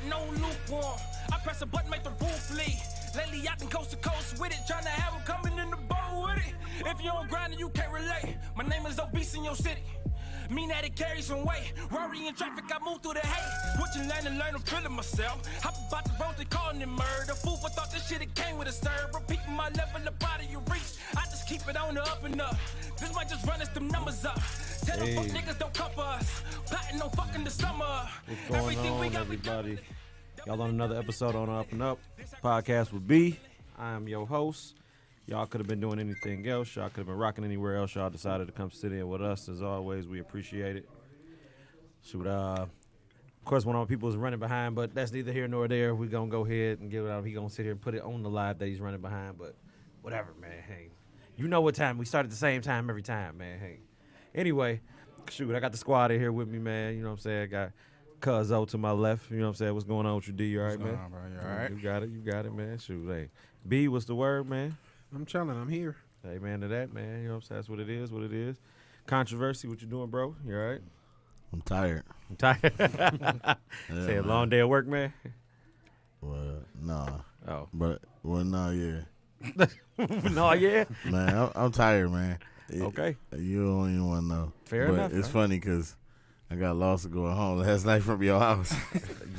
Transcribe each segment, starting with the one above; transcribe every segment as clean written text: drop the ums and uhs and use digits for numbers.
no lukewarm. I press a button, make the roof leak. Lately, I been coast to coast with it, trying to have them coming in the boat with it. If you don't grind, you can't relate. My name is obese in your city. Mean that it carries some weight. Rory in traffic, I move through the hate. Switching lane and learn, I'm feeling myself. Hop about the road, they calling it murder. Fool for thought this shit, it came with a stir. Repeating my level up out of your reach. I just keep it on the up and up. This might just run us them numbers up. Tell them fuck niggas don't come for us. Plotting no fucking the summer. What's going on, everybody? Y'all on another episode on Up and Up podcast with B. I am your host. Y'all could have been doing anything else. Y'all could have been rocking anywhere else. Y'all decided to come sit in with us. As always, we appreciate it. Shoot, of course, one of our people is running behind, but that's neither here nor there. We're going to go ahead and give it out. He's going to sit here and put it on the live that he's running behind, but whatever, man. Hey, you know what time. We start at the same time every time, man. Hey. Anyway, shoot, I got the squad in here with me, man. You know what I'm saying? I got Cuzzo to my left. You know what I'm saying? What's going on with you, D? You all right, man? What's going on, bro? You all right? You got it, man. Shoot, hey. B, what's the word, man? I'm chilling. I'm here. Hey, man, to that, man. You know what I'm saying? That's what it is. Controversy, what you doing, bro? You all right? I'm tired. I'm tired. Yeah, Say a long day of work, man? Well, nah. Oh. But, nah, yeah. No, yeah? Man, I'm tired, man. Okay. You don't even want to know. Fair but enough. It's funny because I got lost going home last night from your house.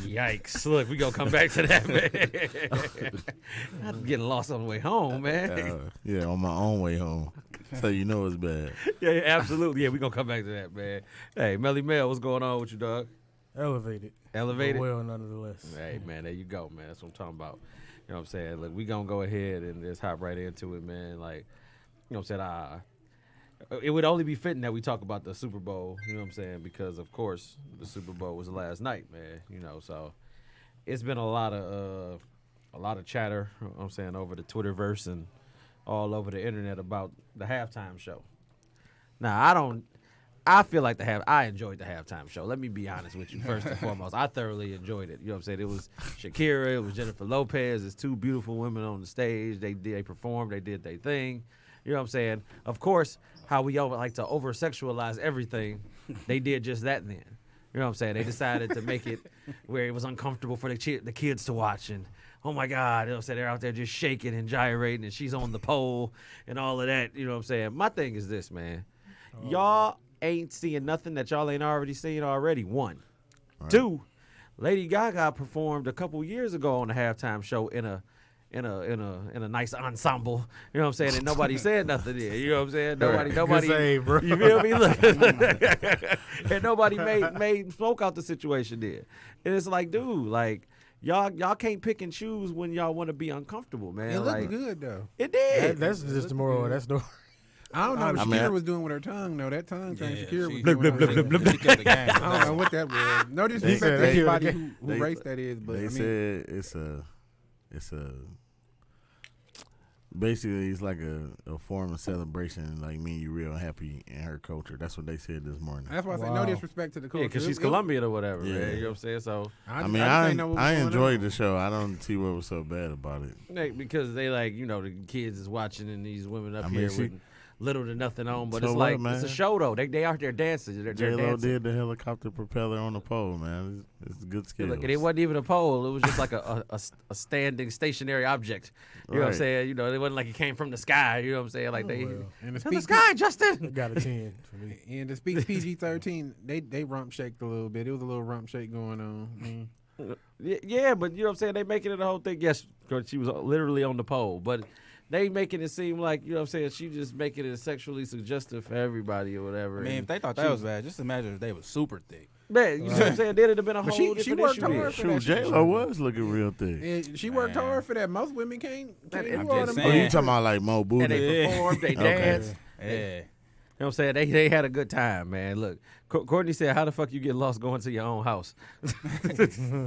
Yikes. Look, we going to come back to that, man. I'm getting lost on the way home, man. Yeah, on my own way home. So you know it's bad. Yeah, absolutely. Yeah, we going to come back to that, man. Hey, Melly Mel, what's going on with you, dog? Elevated. Elevated? Well, nonetheless. Hey, man, there you go, man. That's what I'm talking about. You know what I'm saying? Look, we going to go ahead and just hop right into it, man. Like, you know what I'm saying? It would only be fitting that we talk about the Super Bowl, you know what I'm saying? Because, of course, the Super Bowl was last night, man. You know, so it's been a lot of chatter, you know what I'm saying, over the Twitterverse and all over the internet about the halftime show. Now, I feel like I enjoyed the halftime show. Let me be honest with you, first and foremost. I thoroughly enjoyed it. You know what I'm saying? It was Shakira, it was Jennifer Lopez. It's two beautiful women on the stage. They performed, they did their thing. You know what I'm saying? Of course, how we like to over-sexualize everything, they did just that then. You know what I'm saying? They decided to make it where it was uncomfortable for the kids to watch. And, oh, my God, you know what I'm saying? They're out there just shaking and gyrating, and she's on the pole and all of that. You know what I'm saying? My thing is this, man. Y'all ain't seeing nothing that y'all ain't already seen already, one. Right. Two, Lady Gaga performed a couple years ago on the halftime show in a nice ensemble, you know what I'm saying? And nobody said nothing there, you know what I'm saying? Nobody, Good save, bro. You feel me? Look. And nobody made smoke out the situation there. And it's like, dude, like, y'all can't pick and choose when y'all want to be uncomfortable, man. It looked like, good, though. It did. That's just the moral of that story. I don't know what I mean, Shakira was doing with her tongue, though. That tongue thing Shakira was blub, doing. blub, blub, blub, blub. I don't know what that was. No disrespect to anybody who race that is, but They said it's a basically it's like a form of celebration, like me and you real happy in her culture. That's what they said this morning. that's why I say no disrespect to the culture. Yeah, because she's Colombian or whatever, Yeah. man. You know what I'm saying? So, I enjoyed the show. I don't see what was so bad about it. because they like, you know, the kids is watching and these women up I mean, here with little to nothing on, but So it's what, like, man? it's a show, though. They out there dancing. They're J-Lo dancing. did the helicopter propeller on the pole, man. It's good skills. Look, and it wasn't even a pole. It was just like a standing, stationary object. You know what I'm Right. saying? You know, it wasn't like it came from the sky. You know what I'm saying? Like, And to the sky, Justin. Got a 10 for me. And to speak PG-13, they rump shaked a little bit. It was a little rump shake going on. Yeah, but you know what I'm saying? They making it a whole thing. Yes, because she was literally on the pole. But they making it seem like, you know what I'm saying, she just making it sexually suggestive for everybody or whatever. I mean, if they thought that was bad, just imagine if they was super thick. Man, you know what I'm saying? Then it'd have been a But whole she different worked issue. hard there. for Shoot, that shit. J-Lo was looking real thick. And she worked hard for that. Most women can't do I'm all just them. Oh, you saying. talking about like Mo Booty? And they performed, they danced. Yeah. You know what I'm saying? They had a good time, man. Look, Courtney said, how the fuck you get lost going to your own house?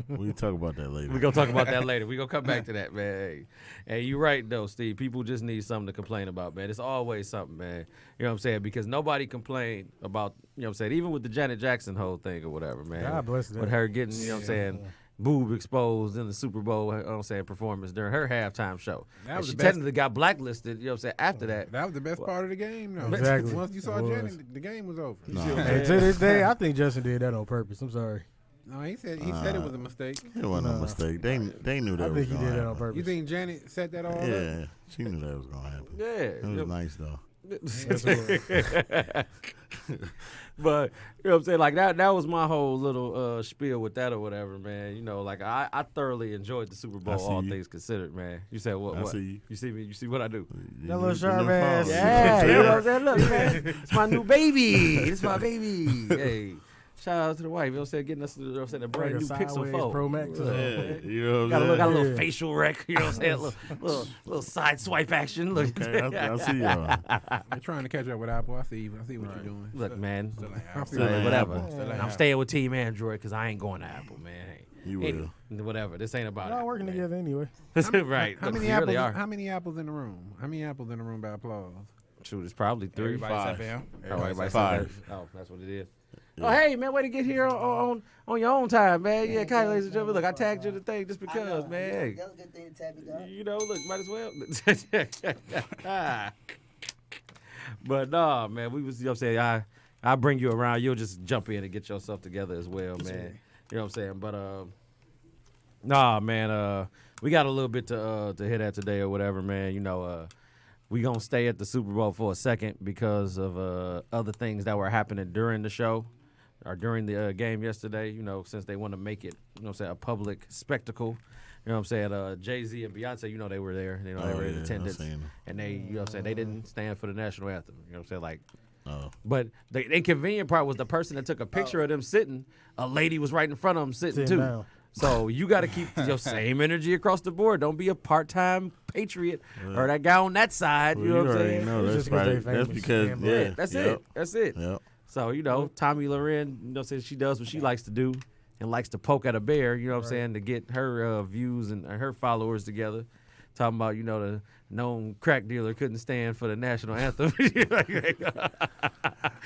We'll talk about that later. We're going to talk about that later. We're going to come back to that, man. Hey, you're right, though, Steve. People just need something to complain about, man. It's always something, man. You know what I'm saying? Because nobody complained about, you know what I'm saying, even with the Janet Jackson whole thing or whatever, man. God bless them. With her getting, you know what I'm saying, boob exposed in the Super Bowl, you know what I'm saying, performance during her halftime show. That was she the best. technically got blacklisted, you know what I'm saying, after that. That was the best part of the game, though. Exactly. Once you saw It was. Janet, the game was over. No. Hey, to this day, I think Justin did that on purpose. I'm sorry. No, he said it was a mistake. It wasn't a Nah. mistake. They knew that I was think he gonna did it on happen. purpose. You think Janet set that all up? Yeah, she knew that was gonna happen. Yeah. It was nice though. But you know what I'm saying, like that was my whole little spiel with that or whatever, man. You know, like I thoroughly enjoyed the Super Bowl, I see all you. things considered, man. You said what? I What? see you. You see me? You see what I do? That little sharp ass. Yeah, you know what I'm saying? Look, man, it's my new baby. It's my baby. Hey, shout out to the wife. You know what I'm saying? Getting us, you know what I'm saying, a brand new Pixel Sideways 4. Pro Max. Look, Yeah, you know what got a I'm little, saying? Yeah. facial rec. You know what I'm saying? Little side swipe action. Look, Okay, I see y'all. They're trying to catch up with Apple. I see you. I see what you're doing. look, man. Still ain't I Apple. feel Hey, like whatever. Apple. Still ain't I'm Apple. staying with Team Android because I ain't going to Apple, man. Hey. You Any- will. whatever. This ain't about Y'all it. working together anyway. Right. How Look, many we apples? really are. How many apples in the room? How many apples in the room by applause? Shoot, it's probably 3, Everybody's 5. FM. Oh, everybody Five. said that. Oh, that's what it is. Oh, hey, man, way to get here on your own time, man. Yeah, Kyle, ladies and gentlemen. Look, I tagged you in the thing just because, man. Hey, That was a good thing to tag me down. you know, look, might as well. But nah, man, we was, you know what I'm saying, I bring you around. You'll just jump in and get yourself together as well, man. You know what I'm saying? But nah, man, we got a little bit to hit at today or whatever, man. You know, we gonna stay at the Super Bowl for a second because of other things that were happening during the show or during the game yesterday. You know, since they want to make it, you know what I'm saying, a public spectacle. You know what I'm saying? Jay-Z and Beyonce, you know, they were there. You know, they Oh, were in yeah, I attendance. seen 'em. And they, you know what I'm saying, they didn't stand for the national anthem. You know what I'm saying? Like, Oh. but the inconvenient part was the person that took a picture of them sitting, a lady was right in front of them sitting Sitting too. down. So you got to keep your same energy across the board. Don't be a part-time patriot or that guy on that side. Well, you know what I'm already saying? know It's that's just 'cause they probably that's famous. because Damn yeah, right. That's yep, it. That's it. Yep. So, you know, Tommy Loren, you know, says she does what she likes to do and likes to poke at a bear, you know what I'm saying, to get her views and her followers together. Talking about, you know, the known crack dealer couldn't stand for the national anthem.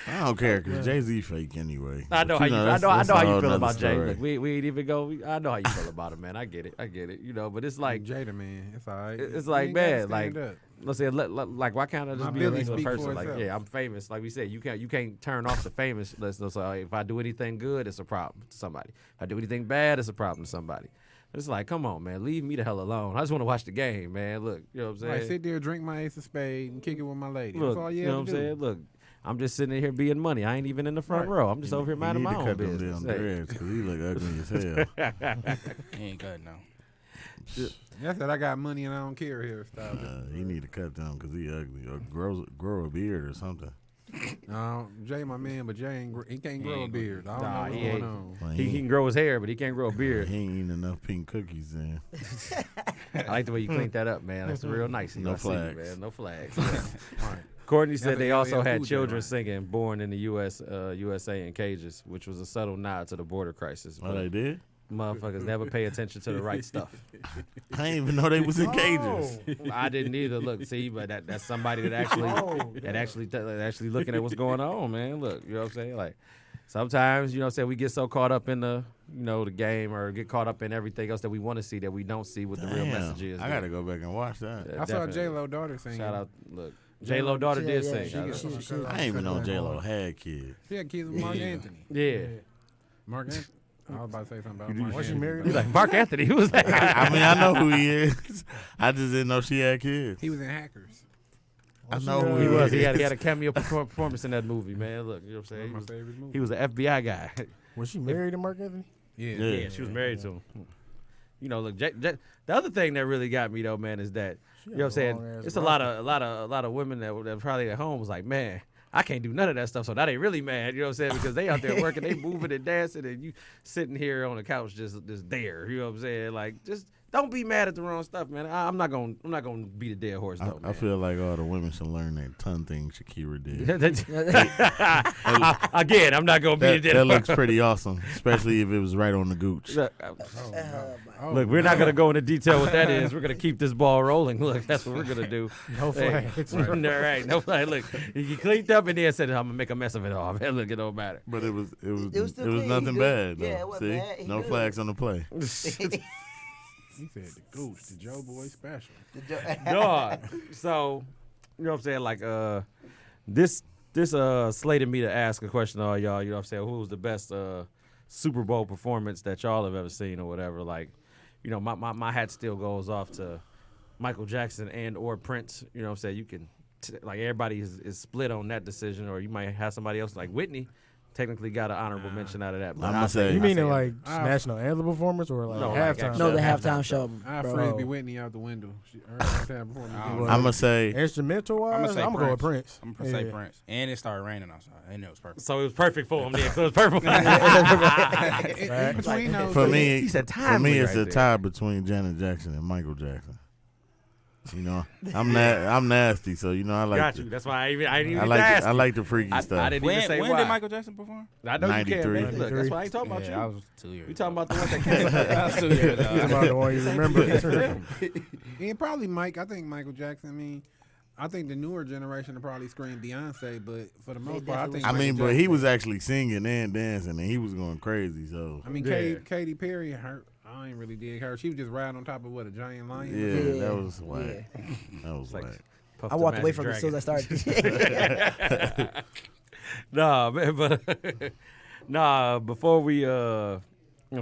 I don't care because Jay-Z fake anyway. I know But, how you. I that's- know. I that's know a how you whole feel nother about Jay. story. Look, we ain't even go. I know how you feel about him, man. I get it. I get it. You know, but it's like, Jada, man, it's all right. it's You like, ain't gotta man, stand like, up. let's say, like, why can't I just My be a Billy regular speak for person? Like, itself. yeah, I'm famous. Like we said, you can't turn off the famous. So if I do anything good, it's a problem to somebody. If I do anything bad, it's a problem to somebody. It's like, come on, man, leave me the hell alone. I just want to watch the game, man. Look, you know what I'm saying? Like, sit there, drink my ace of spade, and kick it with my lady. Look, That's all you know have what to I'm do. saying? Look, I'm just sitting here being money. I ain't even in the front Right. row. I'm just over here minding my He need to own cut them business. damn Hey. dreads because he look ugly as hell. He ain't good now. That's that I got money and I don't care here. Stop it. He need to cut them because he ugly or grow a beard or something. No, Jay, my man, but Jay ain't, he can't grow a ain't beard. I don't Nah, know what's he going ain't. on. Like, He can grow his hair, but he can't grow a he beard. ain't eating enough pink cookies then. I like the way you cleaned that up, man. That's real nice. No I see you, flags. man. No flags. Right. Courtney That's said a they LL also had Cool J, children right? singing "Born in the USA" in cages, which was a subtle nod to the border crisis. Oh, But they did? motherfuckers never pay attention to the right stuff. I didn't even know they was in cages. I didn't either. Look, see, but that's somebody that actually looking at what's going on, man. Look, you know what I'm saying? Like sometimes, you know what I'm saying, we get so caught up in the, you know, the game or get caught up in everything else that we want to see that we don't see what the real Damn, message is. I gotta go back and watch that. Yeah, I saw definitely. J-Lo daughter singing. Shout out, look, J-Lo daughter did Yeah, sing. she- I- she- I didn't even know J-Lo had kids. She had kids with Mark Anthony. yeah. Mark Anthony. I was about to say something about You- Mark Was she Anthony. married? He's like Mark Anthony. Who was that? I mean, I know who he is. I just didn't know she had kids. He was in Hackers. I know who He he was. is. He had a cameo performance in that movie, man. Look, you know what I'm One saying? of my favorite movies. He was an FBI guy. Was she married to Mark Anthony? Yeah. Yeah. She was married to him. You know, look, the other thing that really got me though, man, is that you know what I'm saying. long-ass It's a lot of women that probably at home was like, man, I can't do none of that stuff. So now they really mad. You know what I'm saying? Because they out there working, they moving and dancing, and you sitting here on the couch just there. You know what I'm saying? Like, just don't be mad at the wrong stuff, man. I'm not gonna beat a dead horse though, I man. feel like all the women should learn that ton thing Shakira did. Again, I'm not gonna beat a That, dead that horse. looks pretty awesome, especially if it was right on the gooch. Look, Oh, look, we're not gonna go into detail what that is. We're gonna keep this ball rolling. Look, that's what we're gonna do. No Hey, flags. all right, no flag. Look, he cleaned up and then said, "I'm gonna make a mess of it all." Man, look, it don't matter. But it was still clean. nothing He bad good. though. Yeah, it wasn't See, bad. He no good. flags on the play. He said the Gooch, the Joe Boy special. Dog. So, you know what I'm saying? Like, this slated me to ask a question to all y'all. You know what I'm saying? Who was the best Super Bowl performance that y'all have ever seen or whatever. Like, you know, my hat still goes off to Michael Jackson and or Prince. You know what I'm saying? You can like everybody is split on that decision, or you might have somebody else like Whitney. Technically got an honorable mention out of that. But I'ma say- You mean in him. like national anthem performance or like No, like halftime? actually- No, the Halftime halftime show. I Bro. frisbee Whitney out the window. Her halftime performance. I'm I'm gonna say Instrumental wise, I'ma I'm say gonna go with Prince. Prince. I'm gonna say Prince. And it started raining outside. And it was perfect. So it was perfect for him then. So it was perfect. In between those, for me, He said for timely me, it's right a there. tie between Janet Jackson and Michael Jackson. You know, I'm nasty, so you know I like. Got to, you. That's why I didn't even I like. ask I you. like the freaky I stuff. didn't even say When why. did Michael Jackson perform? I know you can, 93. man. Look, that's why I ain't talking about Yeah, I you. was 2 years. We talking about the one that came. I was 2 years He's old. about the one you remember. Yeah, probably Mike. I think Michael Jackson. I mean, I think the newer generation will probably scream Beyonce, but for the most part, I think. I mean, Michael but he Jackson- was actually singing and dancing, and he was going crazy. So I mean, Yeah. Katy Perry. I ain't really dig her. She was just riding on top of what, a giant lion. yeah, Yeah. that was whack. That was like- whack. Puff I the walked away Magic from it as soon as I Dragon. started. Nah, man, but nah. Before we I'm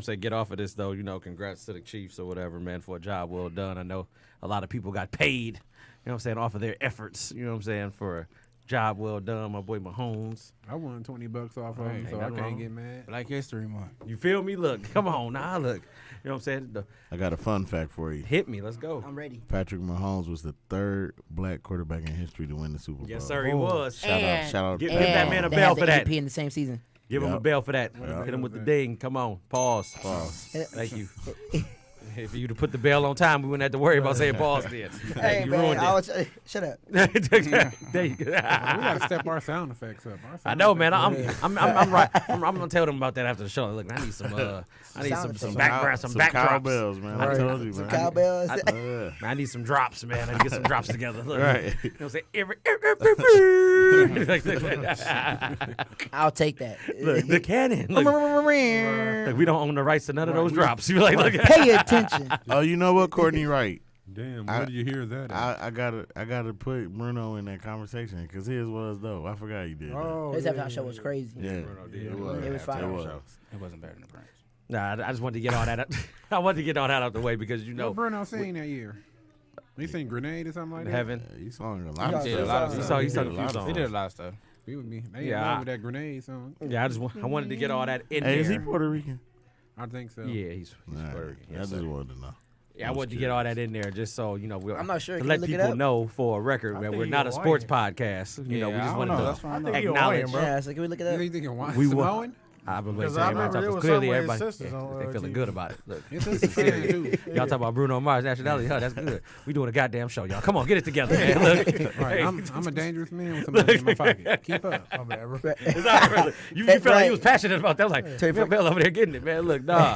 saying get off of this though, you know, congrats to the Chiefs or whatever, man, for a job well done. I know a lot of people got paid, you know what I'm saying, off of their efforts, you know what I'm saying, for a job well done. My boy Mahomes. I won $20 off of him, Ain't so I nothing can't wrong. get mad. Black History Month. You feel me? Look, come on now, look. You know what I'm saying? I got a fun fact for you. Hit me, let's go. I'm ready. Patrick Mahomes was the third black quarterback in history to win the Super Bowl. Yes, sir, he was. Shout out, Give Pat that man a Mahomes. They bell had for the that. MVP in the same season. Give him a Yep. bell for that. Yep. Hit him with the ding. Come on. Pause. Pause. Thank you. If you'd have put the bell on time, we wouldn't have to worry about saying pause then. Hey, you man, ruined I it. was, shut up. There you go. We gotta step our sound effects up. Our I sound know, effects- man. I'm right. I'm gonna tell them about that after the show. Look, I need some Sound background, some backdrops. cowbells, man. I Right. told you, Some man. cowbells. Yeah. I need some drops, man. I need to get some drops together. Look, Right. You know what I'm saying? I'll take that. Look, the cannon. Look, look, we don't own the rights to none of those drops. You like, look. Pay attention. Oh, you know what, Courtney? Right. Damn, I- where did you hear that? At? I gotta put Bruno in that conversation because his was dope. I forgot you did. Oh, His yeah, halftime show was crazy. that. Yeah, It was fire. It was. It wasn't better than Prince. Nah, I just wanted to get all that. I wanted to get all that out the way because you know What Bruno sing that year? He sing Grenade or something like that? heaven. Yeah, he sung a lot Yeah, of He did a stuff. lot of He stuff. he sung a did few lot of songs. He did a lot of stuff. He would be. They Yeah, in love I- with that Grenade song. Yeah, I wanted to get all that in Hey, is he there. Puerto Rican? I think so. Yeah, he's Nah, Puerto Rican. I Yes, just sir. wanted to know. Yeah, I wanted to get all that in there just so you know I'm not sure. to Can let you look it people up? know for a record that think we're he not a Hawaiian. sports podcast. You know, we Yeah, I just don't wanted know. to That's fine. I think he acknowledge. Hawaiian, bro. Yeah, so can we look it up? You think it We Samoan? I've been Because waiting I for remember everybody. it was Clearly, somewhere his everybody sisters on, they feeling TV. good about it. Look. It's a fan too. Y'all talk about Bruno Mars nationality. Huh, that's good. We doing a goddamn show, y'all. Come on, get it together, man. Look. Right, I'm a dangerous man with some money in my pocket. Keep up. My bad, bro. It's all right. You felt like he was passionate about that. I was like, Take Bill Bell over there getting it, man. Look, nah.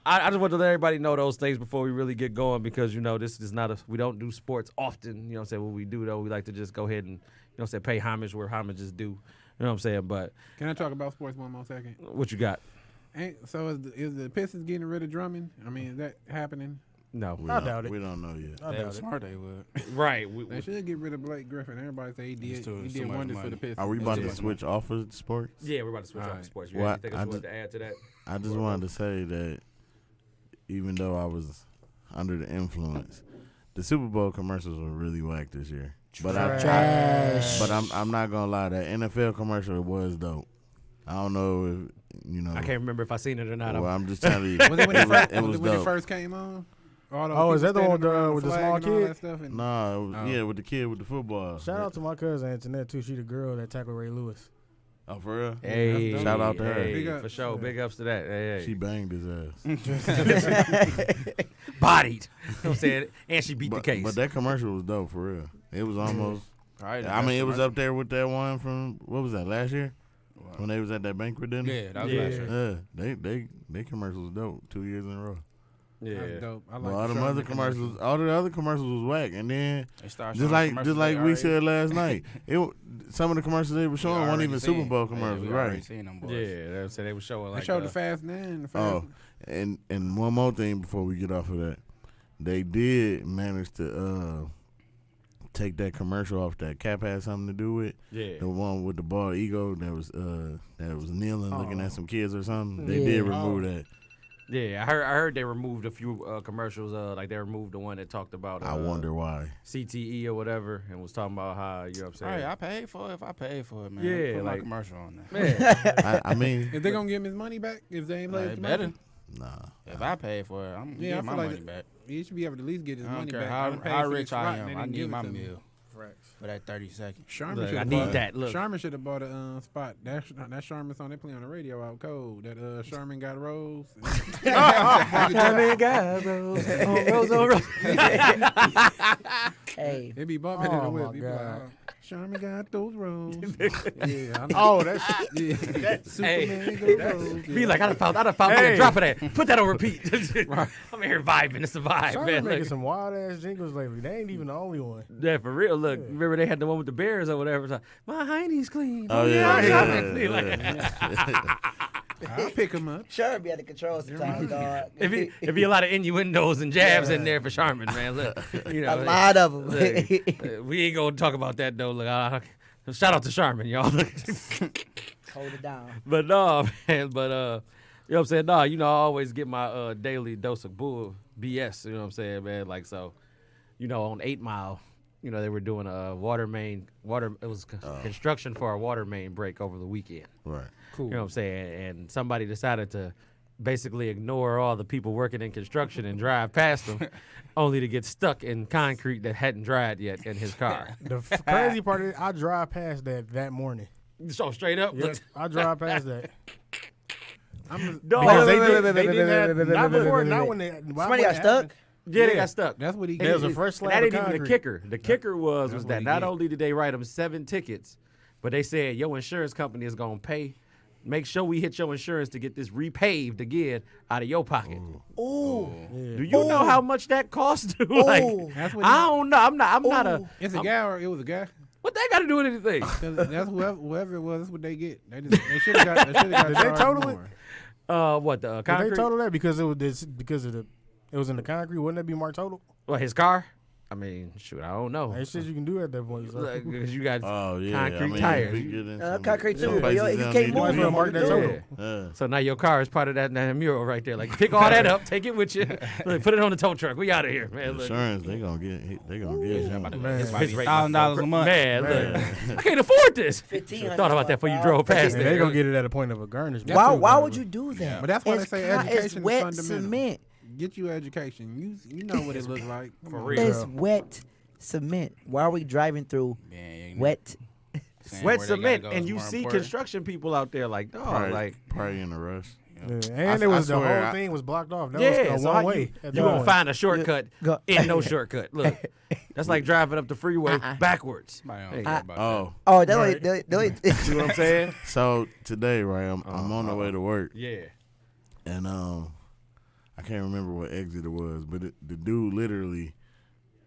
I just want to let everybody know those things before we really get going because, you know, this is not we don't do sports often. You know what I'm saying? What we do, though, we like to just go ahead and, you know what I'm saying, pay homage where homage is due. You know what I'm saying? But Can I talk about sports one more second? what you got? So is the Pistons getting rid of Drummond? I mean, is that happening? No. I doubt it. We don't know yet. I They doubt was it. smart. They would. Right. They should get rid of Blake Griffin. Everybody say he It's too did much wonders money. for the Pistons. Are we about too to much switch off of sports? Yeah, we're about to switch off Alright. to sports. You Well, anything else I you wanted just- to add to that? I just wanted to say that even though I was under the influence, the Super Bowl commercials were really whack this year. But Trash. but I'm not gonna lie, that NFL commercial was dope. I don't know if you know. I can't remember if I seen it or not. Well, I'm just telling you, Was it when it was when it dope. first came on? All those Oh, is people that the one standing around with the flag small and all kid? that stuff and- Nah, it was, Oh. yeah, with the kid with the football. Shout out to my cousin Antoinette too. She the girl that tackled Ray Lewis. Oh, for real? Hey, dope. Shout out to her. Hey, Big up. for sure. Big ups to that. Hey, She hey. banged his ass. Bodied. You know what I'm saying? And she beat the but, case. but that commercial was dope for real. It was almost. Right, I mean, it was up there with that one from what was that last year when they was at that banquet dinner. Yeah, that was Yeah. last year. Yeah, they commercials was dope 2 years in a row. yeah. That's dope. I like But all the them other Charlamagne commercials, all the other commercials was whack. And then They started just showing like commercials we already- said last night, some of the commercials they were we showing weren't already even Super seen. Bowl Yeah, commercials, we already right? seen them boys. Yeah, they were showing They like showed the Fast 9. The Fast Oh, and one more thing before we get off of that, they did manage to take that commercial off that Cap had something to do with. Yeah. The one with the bald ego that was kneeling looking at some kids or something. They Yeah. did remove that. Yeah, I heard they removed a few commercials. Like they removed the one that talked about. I wonder why. CTE or whatever, and was talking about how you know what I'm saying. Right, I paid for it. If I paid for it, man. Yeah, Put my like- commercial on there. Man, I mean, If they gonna give him his money back, if they ain't Nah, played it his better. money, nah. If I paid for it, I'm Yeah, I getting my feel like money back. he should be able to at least get his I don't money care back. how, I done paid how for this rich I spot and they am. I didn't need give it my to me. meal for that 30 seconds. Sharman Look, should I have need bought that. Look. Sharman should have bought a spot. That Sharman song they play on the radio out cold. That Sharman got rose. Sharman got rose, rose, rose. Hey, They be bumping in the Oh, whip. my He be like, God. Sharman got those roses. Yeah, I know. Oh, that's Yeah. Superman got roses. Be like, I done found me a drop of that. Put that on repeat. I'm here vibing. It's a vibe, Sharman man. making Look. some wild ass jingles lately. They ain't even the only one. Yeah, for real. Look, remember they had the one with the bears or whatever. It's like, my hiney's clean. Oh yeah, I'm yeah, Sharman clean. Like, yeah. I'll pick him up. sure be out of control sometimes, dog. It'd be a lot of innuendos and jabs in there for Sharman, man. Look, you know, a lot of them. look, we ain't gonna talk about that though. Look, shout out to Sharman, y'all. Hold it down. But no, man. But you know what I'm saying? No, you know, I always get my daily dose of bull BS. You know what I'm saying, man? Like so, you know, on 8 Mile, you know, they were doing a It was construction for a water main break over the weekend. Right. Cool. You know what I'm saying? And somebody decided to basically ignore all the people working in construction and drive past them, only to get stuck in concrete that hadn't dried yet in his car. The crazy part is I drive past that morning. So straight up, Yep, I drive past that. I'm no, Because wait, they didn't have, not before, not when they. Somebody got stuck. yeah, they got stuck. That's what he There was gets. a fresh And slab that of ain't even the concrete. kicker. The kicker was what that he not get. only did they write him 7 tickets, but they said your insurance company is gonna pay. Make sure we hit your insurance to get this repaved again out of your pocket. Ooh. Do you know how much that costs? like, Ooh. That's what I don't know. I'm not a. It's a guy or it was a guy. What that got to do with anything? 'Cause that's whoever it was. That's what they get. They should have got. They should have got. Did they charged total it? more. What the Did concrete? they total that because it was because of it was in the concrete? Wouldn't that be marked total? What, his car? I mean, shoot, I don't know. Ain't shit you can do at that point. So. Because you got Oh yeah. concrete I mean, tires. we get in some- Concrete some too. places Yo, they you don't can't need move to Might as it. well mark that Yeah. total. Yeah. So now your car is part of that mural right there. Like, pick all that up, take it with you, look, put it on the tow truck. We out of here, man. Look. Insurance, they gonna get him. Man. It's about His rate- $1,000 a month. Man, look, I can't afford this. 1500 Thought about that before you drove past And there. they gonna get it at a point of a garnishment. Why would you do that? But that's why they It's say con- education it's is wet fundamental. cement. Get you education. You know what it looks like. Come on. real. It's wet cement. Why are we driving through Man, wet? saying Wet where they gotta cement, go and is you more see important. construction people out there like, Probably, probably in a rush. Yeah. And it was I the swear, whole I- thing was blocked off. That yeah, was so a how one you way. gonna find a shortcut Go- in no shortcut. Look, that's like driving up the freeway backwards. Somebody don't Hey, care about Oh, Oh, they see what I'm saying? so today, right? I'm on the way to work, Yeah. and I can't remember what exit it was, but the dude literally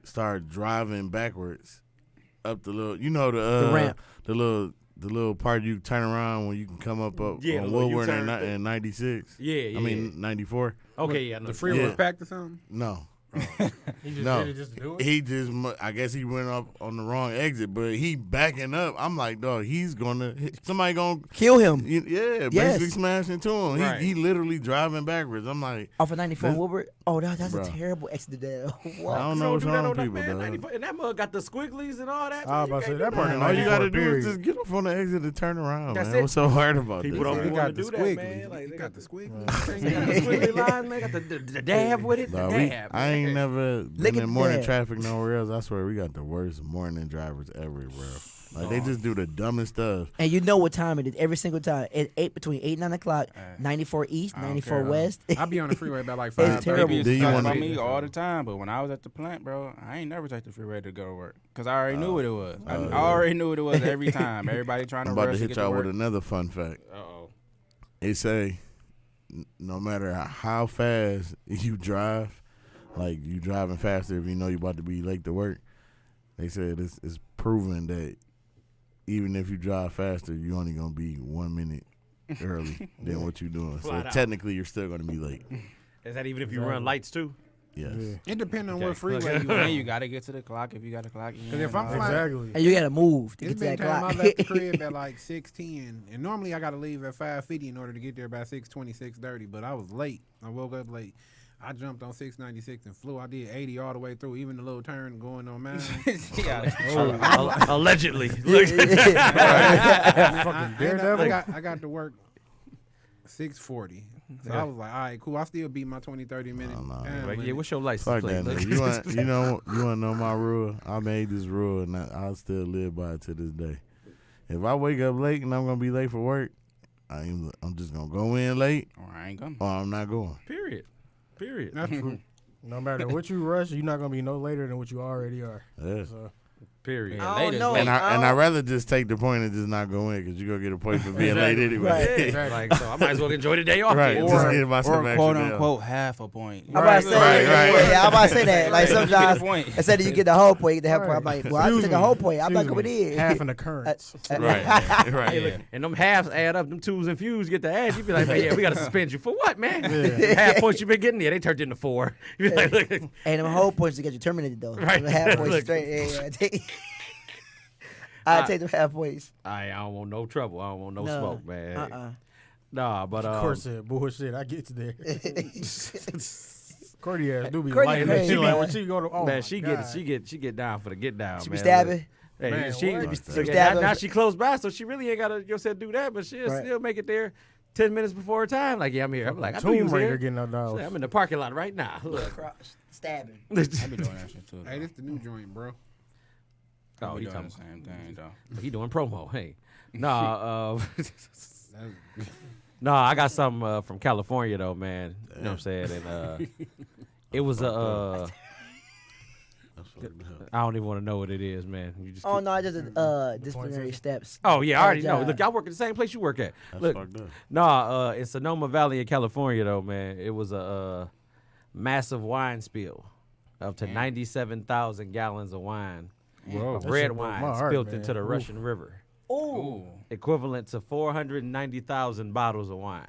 started driving backwards up the little, the ramp. the little part you turn around when you can come up Yeah, the on little Woodward U-turn and, thing. 96. Yeah, I mean 94. Okay, yeah. I know The what freeway Yeah. was packed or something. No, He just No. did it just to do it. he just I guess he went up on the wrong exit, but he backing up. I'm like, dog, he's gonna somebody gonna kill him yeah, Yes. basically smash into him. Right. He literally driving backwards. I'm like, off of 94 This- Woodward. Oh, that's a Bruh. terrible accident. I What? don't know what's do that wrong on with that, people, man, dog. 94 and that mug got the squigglies and all that. I was man. about to You say, that can't do part that. in All you gotta do period. is just get up on the exit and turn around, That's man. it. What's so hard about People this? don't They wanna got the do that, squiggly. man. Like, They they got got the They squiggly. got the squiggly line, man. Got the dab with it. The Nah, dab. I ain't man. never Look been at in morning that. traffic nowhere else. I swear we got the worst morning drivers ever, bro. Like they just do the dumbest stuff. And you know what time it is every single time. Between 8 and 9 o'clock, 94 East, I don't 94 care. West. I be on the freeway about like It's 5:30. terrible. Maybe it's Do you talking wanna- about me all the time, but when I was at the plant, bro, I ain't never take the freeway to go to work because I already knew what it was. I already knew what it was every time. Everybody trying to I'm about rush to to hit get to y'all with work. another fun fact. Uh-oh. They say no matter how fast you drive, like you driving faster if you know you're about to be late to work, they said it's proven that even if you drive faster, you're only gonna be 1 minute early than what you're doing. So Flat out. technically, you're still gonna be late. Is that even if you run lights too? Yes. Yeah. It depends on Okay. what freeway you And on. you gotta get to the clock if you got a clock. Because if I'm flying, Exactly. And you gotta move to it's get to been that time clock. I left the crib at like 6:10, and normally I gotta leave at 5:50 in order to get there by 6:20, 6:30. But I was late. I woke up late. I jumped on 696 and flew. I did 80 all the way through, even the little turn going on mine. Allegedly. I got to work 6:40. So I was like, all right, cool. I still beat my 20, 30 minute. Oh, no. time Like, yeah, limit. what's your license Fuck plate? that, Look. nigga. You want to know my rule? I made this rule, and I still live by it to this day. If I wake up late and I'm gonna be late for work, I'm just gonna go in late, Or I ain't coming. or I'm not going. Period. That's true. No matter what you rush, you're not gonna be no later than what you already are. Yeah. So Period. Yeah, I late don't is know. late. And I'd rather just take the point and just not go in because you're gonna get a point for being late anyway. Right. Yeah, like, so I might as well enjoy the day off. Right. then. Just give myself Or extra quote day. unquote half a point. I'm about to say, Right. yeah, I'm about to say that. Like Right. sometimes, Point. instead of you get the whole point, you get the half point. I'm Right. like, well, I took the whole point. I'm not coming in. half an occurrence. Right. Hey, Right. look, and them halves add up. Them twos and fews get the ass. You be like, man, yeah, we got to suspend you for what, man? Yeah. Half points you been getting there, they turned into 4. You be like, look, And them whole points to get you terminated though. Right. Them half points Look. straight. Yeah. I take them half points. I don't want no trouble. I don't want no No. smoke, man. Uh-uh. Nah, but Of course, said bullshit. I get to there. Cordy ass do be Cordy lighting crazy, that shit like man. when she go to. Oh man, my she God. get down for the get down. She man. be stabbing. Hey, Man, she what? look, She now, stabbing. now she close by, so she really ain't gotta yourself do that, but she'll Right. still make it there 10 minutes before her time. Like, yeah, I'm here. I'm like, I knew you Tomb was Raider here. getting out She's dollars. like, I'm in the parking lot right now. Look. Stabbing. I be doing that shit too. Hey, this the new joint, bro. I Oh, be he doing talking the same thing though. he doing promo. Hey, nah, That's- nah, I got something from California though, man. You know what I'm saying? And it was a. I don't even want to know what it is, man. You just Oh keep- no, I just disciplinary system? steps. Oh yeah, I already know. job. Look, y'all work at the same place you work at. That's Look, fucked up. nah, in Sonoma Valley in California though, man, it was a massive wine spill up to 97,000 gallons of wine, Whoa. of That red shit broke wine my heart, spilled man. into the Oof. Russian River, Ooh, Ooh. equivalent to 490,000 bottles of wine.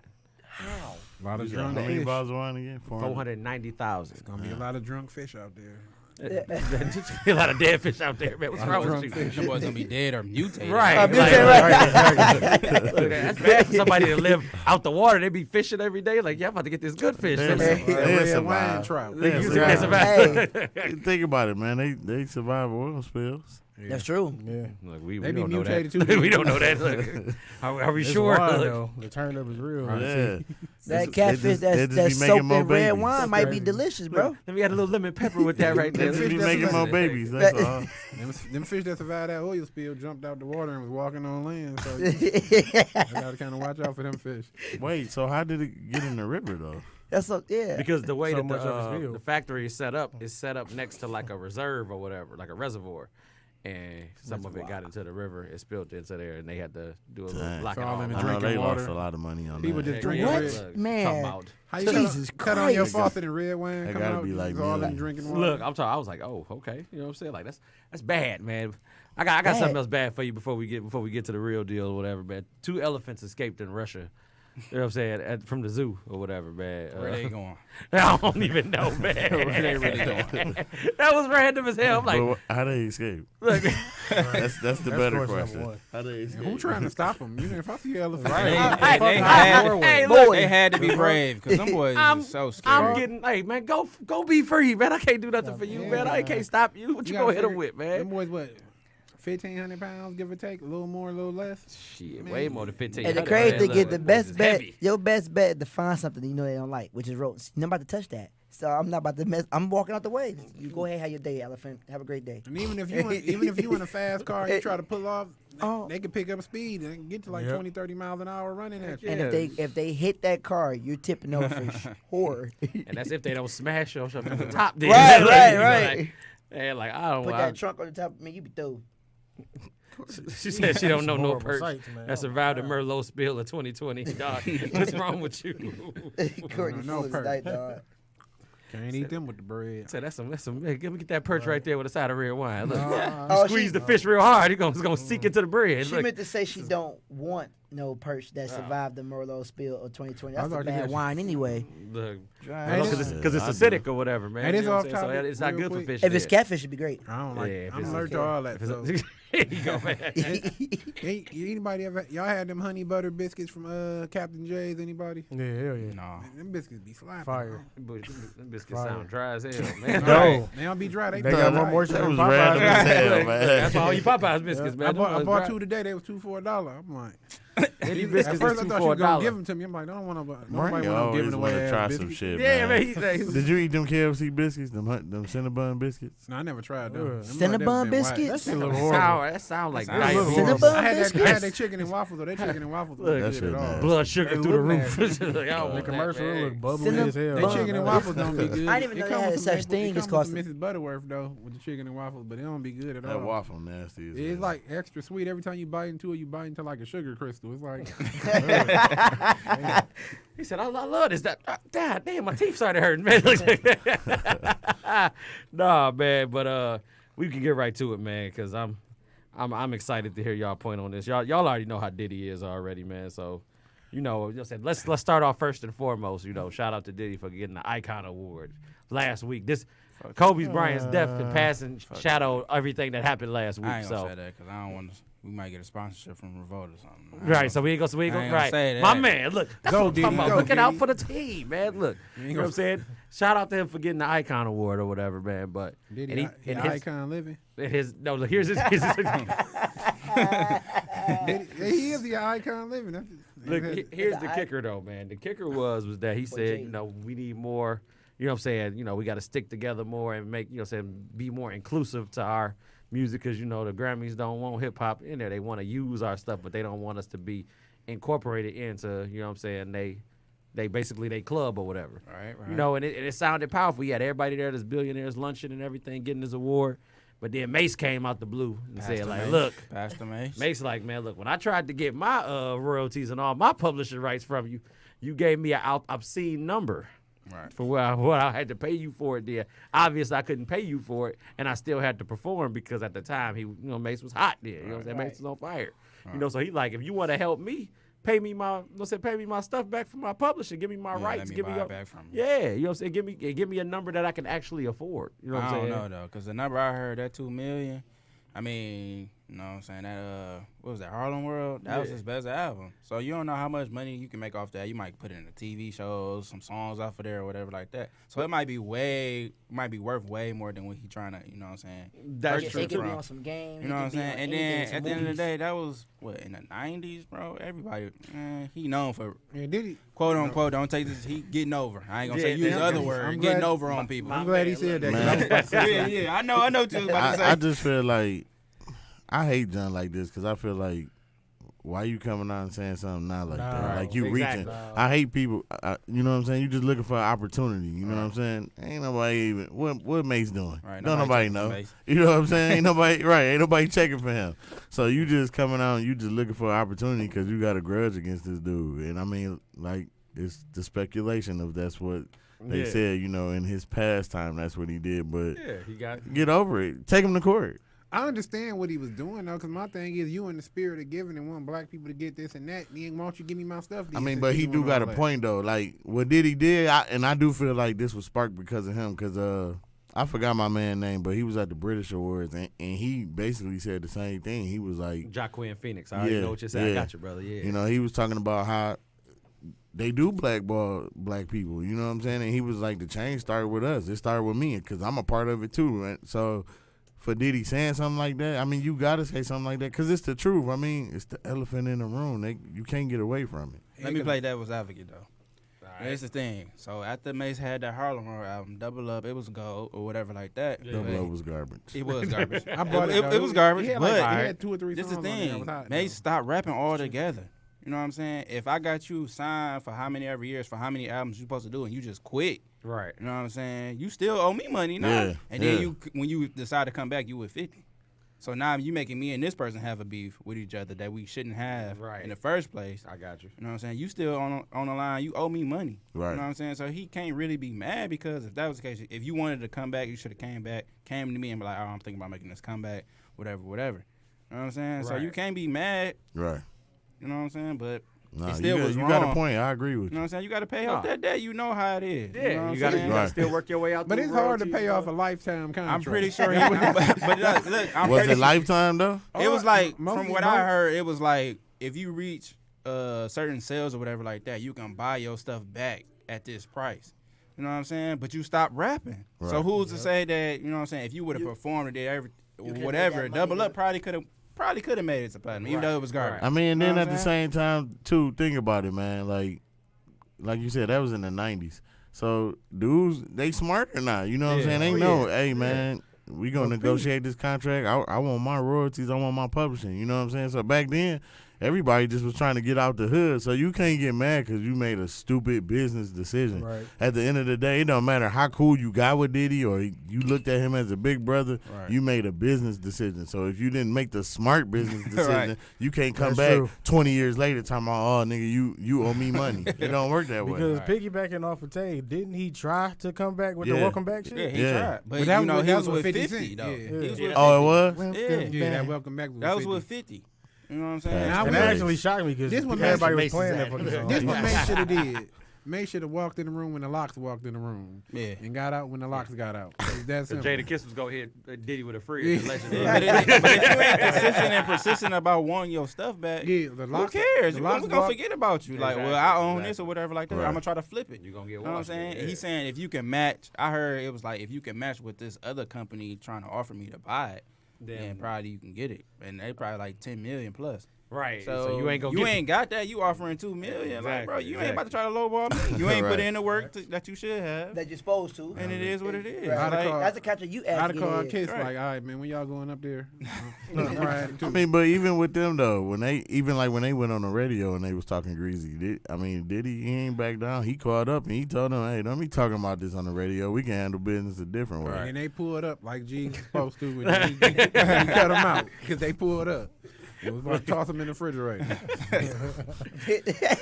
how? A lot of How drunk many fish. bottles of wine again? 490,000. Gonna be a lot of drunk fish out there. A lot of dead fish out there, man. What's wrong with you? Them boys gonna be dead or mutated. Right, Look, that's bad for somebody to live out the water. They be fishing every day. Like, yeah, I'm about to get this good fish. Yeah. Let me- They Red survive. wine trout. They You survive. can't survive. Hey, Think about it, man. They survive oil spills. that's true. Yeah. Look, we They be don't know that. mutated too. We don't know that. Look, are we It's sure? wine, Look. though. The turn up is real. Yeah. That catfish they just that's be making soaked more in red babies. wine might be Crazy. delicious, bro. Let me add a little lemon pepper with that right They there. just be that's making what more I babies. That's all. Them fish that survived that oil spill jumped out the water and was walking on land. So you gotta kind of watch out for them fish. Wait, so how did it get in the river though? That's so yeah. Because the way So that much of it's spilled. the factory is set up next to like a reserve or whatever, like a reservoir. And some of it got into the river, it spilled into there, and they had to do a little Dang. block it It's all off. in the I know drinking they water. lost a lot of money on People that. just drink What? red. Man. Talking about. How you Jesus cut on your Christ. faucet and red wine That come gotta out? be like it's all in millions. drinking water. Look, I'm talking. I was like, oh, okay. You know what I'm saying? Like that's bad, man. I got Bad. something else bad for you before we get to the real deal or whatever, man. 2 elephants escaped in Russia. You know what I'm saying? From the zoo or whatever, man. Where they going? I don't even know, man. Where they really going? That was random as hell. I'm like, But how they escape? look, That's the That's better question number question. one. How they escape? Who trying to stop them? You know, if I see an elephant, They, Hey, they, hey, had, look, they had to be brave because them boys I'm- is so I'm scared. getting, hey, man, go be free, man. I can't do nothing for you, Yeah, man. I man. can't stop you. What you gotta gonna hit them figure- with, Them man? boys, what, 1,500 pounds, give or take, a little more, a little less. Shit, way more than 15. And the crazy thing is, the best bet, your best bet to find something you know they don't like, which is rodents. You're not about to touch that. So I'm not about to mess. I'm walking out the way. You go ahead, have your day, elephant. Have a great day. And even if you in a fast car, you try to pull off, Oh. they can pick up speed and get to like Yep. 20, 30 miles an hour running at you. And if they hit that car, you're tipping over for sure. And that's if they don't smash you from the top. Then. Right, Like, right, you know, right. Like, and like I don't. Put I, that trunk on the top. Man, you be through. she said she don't know no Horrible perch sights, man. that survived the Merlot spill of 2020. Dog, what's wrong with you? Courtney No Fuller perk. tonight, dog. Can't eat them with the bread. So that's some. Hey, give me get that perch right there with a side of red wine. Look, Oh, squeeze she- the fish real hard. It's gonna seek into the bread. She Look. meant to say she don't want no perch that survived the Merlot spill of 2020. I That's a thought you bad had- wine anyway. Look, Dry this- because it's I acidic or whatever, man. Hey, this You know what off I'm saying? topic, So it's not real good for quick. fish. If it's there. catfish, it'd be great. I don't like. Yeah, if I'm it's allergic to okay. all that. If So. it's- There you go, man. Anybody ever? Y'all had them honey butter biscuits from Captain J's? Anybody? Yeah, hell yeah. No. Them biscuits be slapping. Fire. Them biscuits Fire. sound dry as hell, man. No. They don't be dry. They They be got dry. more moisture That than was Popeyes. random as hell, man. That's why all you Popeyes biscuits, man. I Them bought ones 2 dry. today. They was $2 for $1. I'm like, Any at biscuits first I is thought $2 you for were gonna give $1. them to me. I'm like, I don't want to. Mark Nobody want always giving want away to ass try some biscuits. shit, Yeah, man. man. Did you eat them KFC biscuits? Them Cinnabon biscuits? No, I never tried them. Ugh. Them Cinnabon like never been whack. biscuits? That shit look horrible. That sound like That sound diabetes. horrible. I had Biscuits? their chicken and waffles. Or their chicken and waffles Look, was that good shit at all. nasty. Blood sugar They through the look roof. nasty. Like, I don't The want that, commercial man. look bubbly Cinnamon- as hell. They chicken and waffles don't be good. I didn't even know they come had with a some such maple- thing. It It's come called with some Mrs. Butterworth though with the chicken and waffles, but it don't be good at all. That waffle nasty. As It's hell. like extra sweet. Every time you bite into it, you bite into like a sugar crystal. It's like He said, I love this. God damn, my teeth started hurting, man. Nah, man, but we can get right to it, man, because I'm excited to hear y'all point on this. Y'all already know how Diddy is already, man. So, said let's start off first and foremost. Shout out to Diddy for getting the Icon Award last week. This Kobe Bryant's death and passing shadowed everything that happened last week. I ain't gonna So say that because I don't want to. We might get a sponsorship from Revolt or something. right, so we ain't gonna I ain't gonna right. say My that. man, look, that's Go, what I'm talking Diddy, about. go, Looking out Diddy. for the team, man. Look, you know what I'm saying? Shout out to him for getting the Icon Award or whatever, man. But Diddy, and he and his, icon living. no, look, here's his Diddy, he is the icon living. That's look. Here's the I- kicker though, man. The kicker was that he said, Jay. we need more. You know what I'm saying? We got to stick together more and make, be more inclusive to our music because, the Grammys don't want hip hop in there. They want to use our stuff, but they don't want us to be incorporated into, you know what I'm saying? They basically they club or whatever. Right. And it sounded powerful. He had everybody there, this billionaires lunching and everything, getting his award. But then Mace came out the blue and said, Pastor like, Mace. look, Pastor Mace. Mace like, man, look, when I tried to get my royalties and all my publishing rights from you, you gave me an obscene number. Right. For what I had to pay you for it there. Obviously, I couldn't pay you for it, and I still had to perform because at the time, Mace was hot there. You know what I'm saying? Mace was on fire. So he like, if you want to help me, pay me my stuff back from my publisher. Give me my Yeah, rights. let me Give buy me it back from you. Yeah, you know what I'm saying? Give me a number that I can actually afford. You know what I'm I saying? don't know though, cause the number I heard, that $2 million. I mean, you know what I'm saying? That what was that, Harlem World? That was his best album. So you don't know how much money you can make off that. You might put it in the TV shows, some songs off of there or whatever like that. So it might be worth way more than what he trying to, you know what I'm saying? That's purchase true. It it could be from. on some game. You know what I'm saying? And then at the end of the day, that was what, in the 90s, bro. Everybody, he known for Yeah, Diddy. quote unquote. Don't take this. He getting over. I ain't gonna say Yeah, use yeah. the other I'm word. glad- Getting over on people. I'm glad he said that. 'cause Man. I was about to say something. yeah. I know. I know. Too. About to say. I just feel like I hate John like this because I feel like why you coming out and saying something not like that? Nah, Like you exactly. reaching. I hate people. You know what I'm saying? You just looking for an opportunity. You know what I'm saying? Ain't nobody even what Mace doing? Right, Don't nobody nobody checking know. for Mace. You know what I'm saying? Ain't nobody right. Ain't nobody checking for him. So you just coming out and you just looking for an opportunity because you got a grudge against this dude. And I mean, like it's the speculation of that's what they Yeah. said. In his pastime, that's what he did. But Yeah, he got. get over it. Take him to court. I understand what he was doing though, because my thing is, you in the spirit of giving and want black people to get this and that. Then why don't you give me my stuff? I then, mean, since but you he do doing got all a that? point though. Like what Diddy did, I do feel like this was sparked because of him. Because I forgot my man's name, but he was at the British Awards and he basically said the same thing. He was like, Jacqueline Phoenix. I already Yeah, know what you're saying. I yeah. got you, brother. Yeah. he was talking about how they do blackball black people. You know what I'm saying? And he was like, the change started with us. It started with me because I'm a part of it too. Right? So for Diddy saying something like that, I mean, you got to say something like that because it's the truth. I mean, it's the elephant in the room. You can't get away from it. Let me play devil's advocate though. Here's the thing. So after Mace had that Harlem World album, Double Up, it was gold or whatever like that. Double Up was garbage. It was garbage. I bought it. It though. was garbage. He had, But he had 2 or 3 this songs is the on there that thing. was hot, Mace though. stopped rapping all together. You know what I'm saying? If I got you signed for how many every years for how many albums you supposed to do and you just quit, Right. you know what I'm saying? You still owe me money now. Yeah, And then yeah. when you decide to come back, you with 50. So now you making me and this person have a beef with each other that we shouldn't have Right. in the first place. I got you. You know what I'm saying? You still on the line. You owe me money. Right. You know what I'm saying? So he can't really be mad because if that was the case, if you wanted to come back, you should have came to me and be like, oh, I'm thinking about making this comeback, whatever. You know what I'm saying? So you Right. can't be mad. Right. You know what I'm saying? But Nah, it still was you wrong. got a point. I agree with You know what you. I'm saying? You got to pay off Nah. that debt. You know how it is. Yeah, you know what you I'm gotta, saying? you gotta Right. still work your way out. But through it's hard to royalties, pay bro. off a lifetime contract. I'm pretty sure he would. But look, I'm Was pretty it lifetime though? It was like, Mostly from what I heard, it was like if you reach certain sales or whatever like that, you can buy your stuff back at this price. You know what I'm saying? But you stop rapping. So Right. who's to say that? You know what I'm saying? If you would have performed and did could've made whatever, that money, Double Up though. probably could have made it to platinum, even though it was garbage. I mean, and You know then what at I'm the saying? same time, too, think about it, man. Like you said, that was in the 90s. So dudes, they smart or not? You know what I'm Yeah. saying? They Oh, know, yeah. hey, man, we going to negotiate this contract. I want my royalties. I want my publishing. You know what I'm saying? So back then, everybody just was trying to get out the hood. So you can't get mad because you made a stupid business decision. Right. At the end of the day, it don't matter how cool you got with Diddy or you looked at him as a big brother. Right. You made a business decision. So if you didn't make the smart business decision, Right. you can't come That's back true. 20 years later talking about, oh, nigga, you owe me money. It don't work that way. Because piggybacking off of Tay, didn't he try to come back with the Yeah. welcome back shit? Yeah, he Yeah. tried. But, But that you know, was- he that was was with with 50, 50 though. yeah. He was Yeah. with Oh, it 50. was? Yeah. Yeah, that welcome back. That was with 50. You know what I'm saying? Facts. Now, And we- that actually shocked me because This one everybody was Mason's playing that at. fucking song. This one May should have did. May should have walked in the room when the Locks walked in the room. Yeah. And got out when the Locks got out. It's that So simple. Jada Kiss was gonna hit Diddy with a free. Yeah. Legend. Yeah, but if you ain't consistent and persistent about wanting your stuff back, Yeah, the who Locks. cares? The We're Locks gonna walk- forget about you. Like, well, Exactly, I own this exactly. or whatever like that. Right. I'm gonna try to flip it. You gonna get You know what I'm washed. saying? Yeah. He's saying if you can match, I heard it was like if you can match with this other company trying to offer me to buy it, then probably you can get it. And they probably like 10 million plus. Right. So, you ain't gonna you get ain't got that. You offering 2 million, like bro. Exactly, You ain't about to try to lowball me. You ain't put Right. in the work that you should have, That you're supposed to. and it is what it is. Right. I'd have Like, called- That's the country you asked I'd to have get called in. Kiss Right. like, all right, man, when y'all going up there? I'm riding too. I mean, but even with them though, when they went on the radio and they was talking greasy, Diddy he ain't back down. He called up and he told them, hey, don't be talking about this on the radio. We can handle business a different way. And they pulled up like G was supposed to. And he cut them out because they pulled up. It was about to toss them in the refrigerator.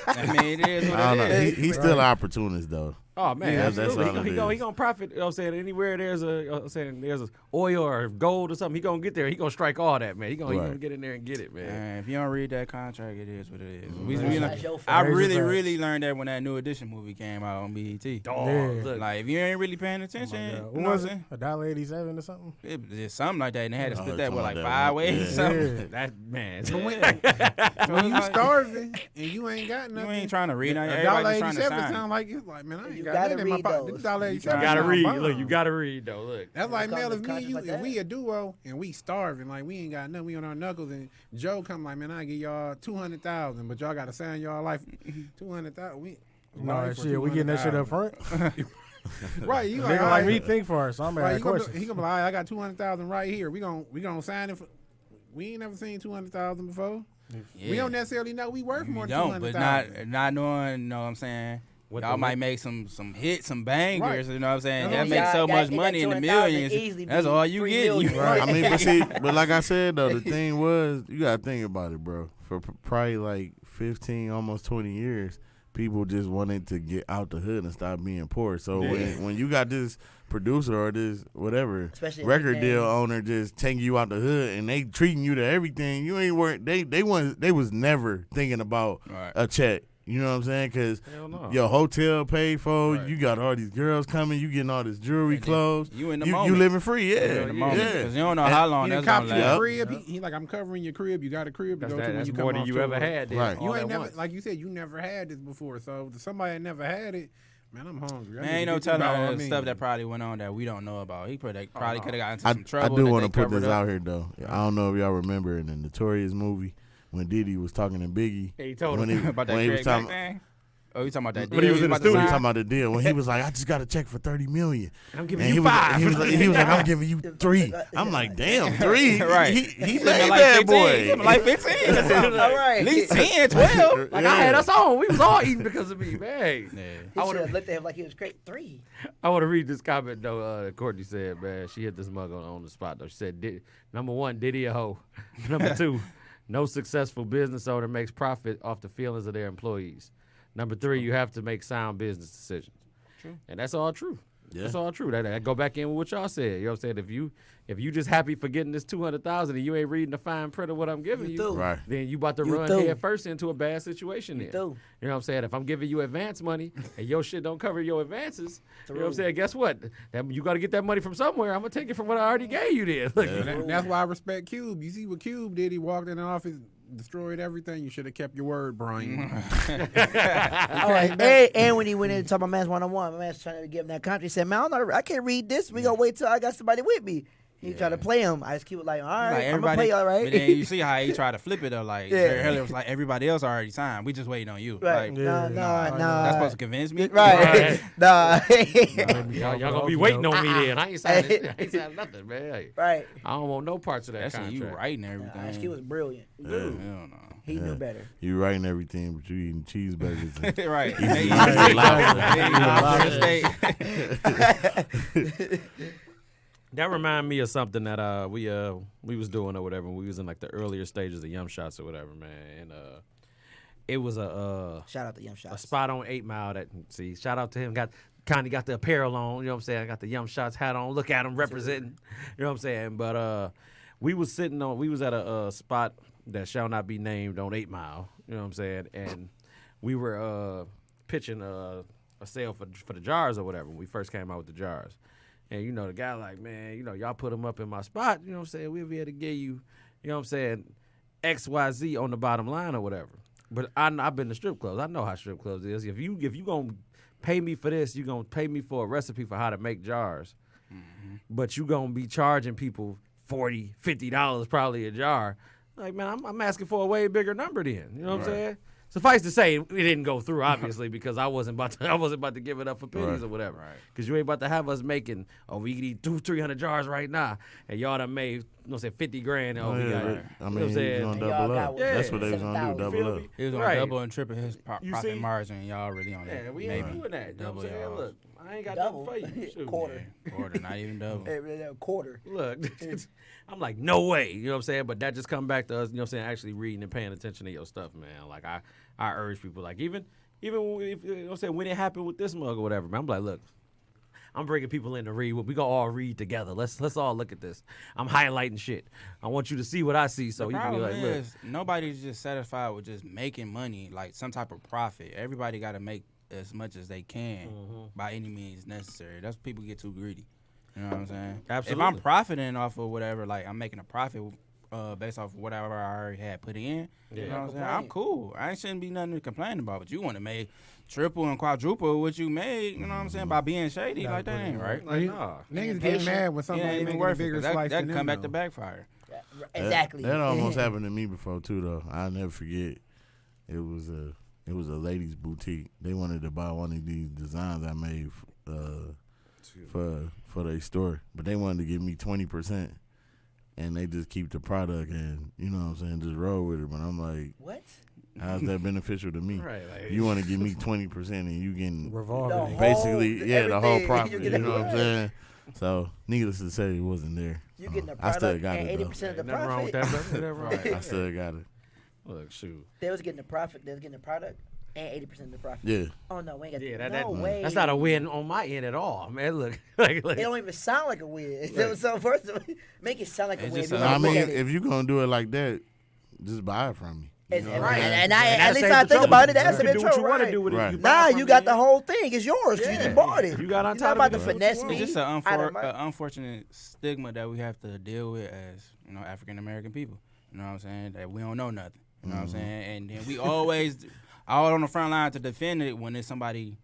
I mean, it is what I don't know. it is. He's still an opportunist though. Oh man, Yeah, that's absolutely. all it He is. gonna profit. You know what I'm saying? Anywhere there's a oil or gold or something, he gonna get there. He gonna strike all that, man. He gonna Right. get in there and get it, man. Man, if you don't read that contract, it is what it is. That's your fault. I Crazy really, facts. really learned that when that New Edition movie came out on BET. Dog, Yeah. look, Like, if you ain't really paying Oh attention, my God. you What know what I'm was it? saying? $1.87 or something? It was just something like that, and they had to Oh, split that with like something like 5 that. ways. Yeah. or something. Yeah. that man. So When it's you like, starving and you ain't got you nothing. ain't trying to read. Everybody $1.87 just trying to sign. sound like it's like, man, I ain't You got gotta nothing in my read pocket. those. $1.87 You gotta sound read. bomb. Look, you gotta read though. Look. That's like When it Mel, comes if to me and you, contracts like if we that. a duo and we starving, like we ain't got nothing, we on our knuckles, and Joe come like, man, I give y'all 200,000, but y'all got to sign y'all life 200,000. We No, life for shit, we getting that shit up 200,000. front. Right? You Nigga like, like me alright. think first, so I'm Right, asking questions. he gonna be like, I got 200,000 right here. We gonna sign it. We ain't never seen 200,000 before. We don't necessarily know we worth more You than don't, but 200,000. not knowing, you know what I'm saying? What Y'all the- might make some hits, some bangers, Right. you know what I'm saying? That's That what makes I'm so saying. much That money in the 200,000 millions. easily That's be all you 3 get. million. Right. I mean, but see, but like I said though, the thing was, you gotta think about it, bro. For probably like 15, almost 20 years, people just wanted to get out the hood and stop being poor. So when you got this producer or this whatever Especially record big deal names. owner just taking you out the hood and they treating you to everything, you ain't work. They was never thinking about Right. a check. You know what I'm saying? Because Hell no. your hotel paid for, Right. you got all these girls coming, you getting all this jewelry, And then clothes. you in the you moment. living free, yeah. You in the moment. yeah. Because you don't know how long He done that's going copped to your last. crib. He like, I'm covering your crib. You got a crib to That's, go to when that's you more come than off you tour. ever had. Then, Right. all You at ain't never, once. like you said, you never had this before. So somebody that never had it, man, I'm hungry. Man, ain't no telling telling the stuff that probably went on that we don't know about. He probably could have got into I, some trouble. I do that want to they put this covered up. out here though. I don't know if y'all remember in the Notorious movie when Diddy was talking to Biggie. Yeah, he told when him. about that when he was Craig talking. Mack thing. Oh, you talking about that? When he was in the about to studio. We sign? talking about the deal when he was like, I just got a check for $30 million. I'm giving And you he was, five. he was like, I'm giving you 3. I'm like, damn, 3. Right. He Living made like that 15. boy. Living like 15 or something. All right. At least 10, 12. Like I had us on. We was all eating because of me, man. Yeah. He should have looked at him like he was great. 3. I want to read this comment though. Courtney said, "Man, she hit this mug on the spot though." She said, "Number 1, Diddy a hoe. Number 2, no successful business owner makes profit off the feelings of their employees. Number 3, you have to make sound business decisions." True. And that's all true. Yeah. That's all true. That go back in with what y'all said. You know what I'm saying? If you just happy for getting this 200,000 and you ain't reading the fine print of what I'm giving you, do. Right. then you about to You run do. head first into a bad situation. Then do. you know what I'm saying? If I'm giving you advance money and your shit don't cover your advances, you know what I'm Through. saying? Guess what? You got to get that money from somewhere. I'm gonna take it from what I already gave you. Then Look, That's why I respect Cube. You see what Cube did? He walked in the office, destroyed everything. You should have kept your word, Brian. All right. And when he went in to talk about man's one-on-one, my man's trying to give him that contract. He said, "Man, I can't read this. We gonna wait till I got somebody with me." He tried to play him. I just keep it like, all right, Like I'm gonna play you, all right. But then you see how he tried to flip it though. Like Yeah. Jerry Heller was like, everybody else already signed. We just waiting on you. Right. Like, Yeah. No. that's supposed to convince me. Right. Nah. y'all gonna be waiting on me then. I ain't signing nothing, man. Hey, Right. I don't want no parts of that That's contract. you writing everything. Ice Cube was brilliant. Hell no. He knew better. You writing everything, but you eating cheeseburgers. And Right. That remind me of something that we was doing or whatever. We was in like the earlier stages of Yum Shots or whatever, man. And it was a Shout out to Yum Shots. spot on 8 Mile that shout out to him. Got the apparel on, you know what I'm saying? I got the Yum Shots hat on. Look at him representing. You know what I'm saying? But we was at a spot that shall not be named on 8 Mile, you know what I'm saying? And we were pitching a sale for the jars or whatever when we first came out with the jars. And, you know, the guy like, man, you know, y'all put them up in my spot, you know what I'm saying? We'll be able to give you, you know what I'm saying, XYZ on the bottom line or whatever. But I've been to strip clubs. I know how strip clubs is. If you going to pay me for this, you going to pay me for a recipe for how to make jars. Mm-hmm. But you going to be charging people $40, $50 probably a jar. Like, man, I'm asking for a way bigger number then. You know what I'm saying? Suffice to say, it didn't go through, obviously, because I wasn't about to give it up for pennies or whatever. Because you ain't about to have us making, we need 200-300 jars right now, and y'all done made, you know, say $50 grand. I mean, you know what I'm he was saying? gonna And double y'all up. got That's what what they was gonna do, 7,000. double Feel up. me? He was on Right. double and triple his You profit see? margin, and y'all really on Yeah, that. we ain't doing that. You know what I'm saying? Double Look, I ain't got Double. nothing for you. Shoot. Quarter. Quarter, not even double. A quarter. Look, I'm like, no way. You know what I'm saying? But that just come back to us, you know what I'm saying, actually reading and paying attention to your stuff, man. Like, I urge people, like, even if, you know what I'm saying, when it happened with this mug or whatever, man, I'm like, look, I'm bringing people in to read. We gonna all read together. Let's all look at this. I'm highlighting shit. I want you to see what I see, so The you can be problem like, look. is, nobody's just satisfied with just making money, like some type of profit. Everybody got to make as much as they can by any means necessary. That's people get too greedy. You know what I'm saying? Absolutely. If I'm profiting off of whatever, like I'm making a profit based off of whatever I already had put in, you know what I'm saying? I'm cool. I shouldn't be nothing to complain about. But you want to make triple and quadruple what you made, you know what I'm saying, by being shady, like that ain't right. Like, nah. Niggas get mad when It somebody ain't even making a worth it. bigger 'Cause slice that than come them, back to though. backfire. Exactly. That almost happened to me before too, though. I'll never forget. It was a ladies' boutique. They wanted to buy one of these designs I made for their store, but they wanted to give me 20%, and they just keep the product and you know what I'm saying, just roll with it. But I'm like, What? how's that beneficial to me? Right, like, You want to give me 20% and you getting Revolving. basically the whole everything. profit. You You get know what I'm it. saying? So, needless to say, it wasn't there. You getting the I still product got and it though. 80% of the Nothing wrong with profit. that, brother. Nothing wrong with that. I still got it. Look, shoot. They was getting the profit. They was getting the product and 80% of the profit. Yeah. Oh no, we ain't got Yeah, no way. that's not a win on my end at all, man. Look, like It don't even sound like a win. So first of all, make it sound like a It's win. just You a- wanna I look mean, at it. if you gonna do it like that, just buy it from me. You It's- know what I'm saying? and I, And at that least saves I the think trouble. about it. That's You an can do what intro, you want to right? do with it. Right. You buy Nah, it from you got me. the whole thing. It's yours. 'Cause you Yeah. just bought it. You got on You're top not of about it. to Do what finesse you me. want. It's just an I don't mind. unfortunate stigma that we have to deal with as, you know, African American people. You know what I'm saying? That we don't know nothing. You know what I'm saying? And then we always all on the front line to defend it when it's somebody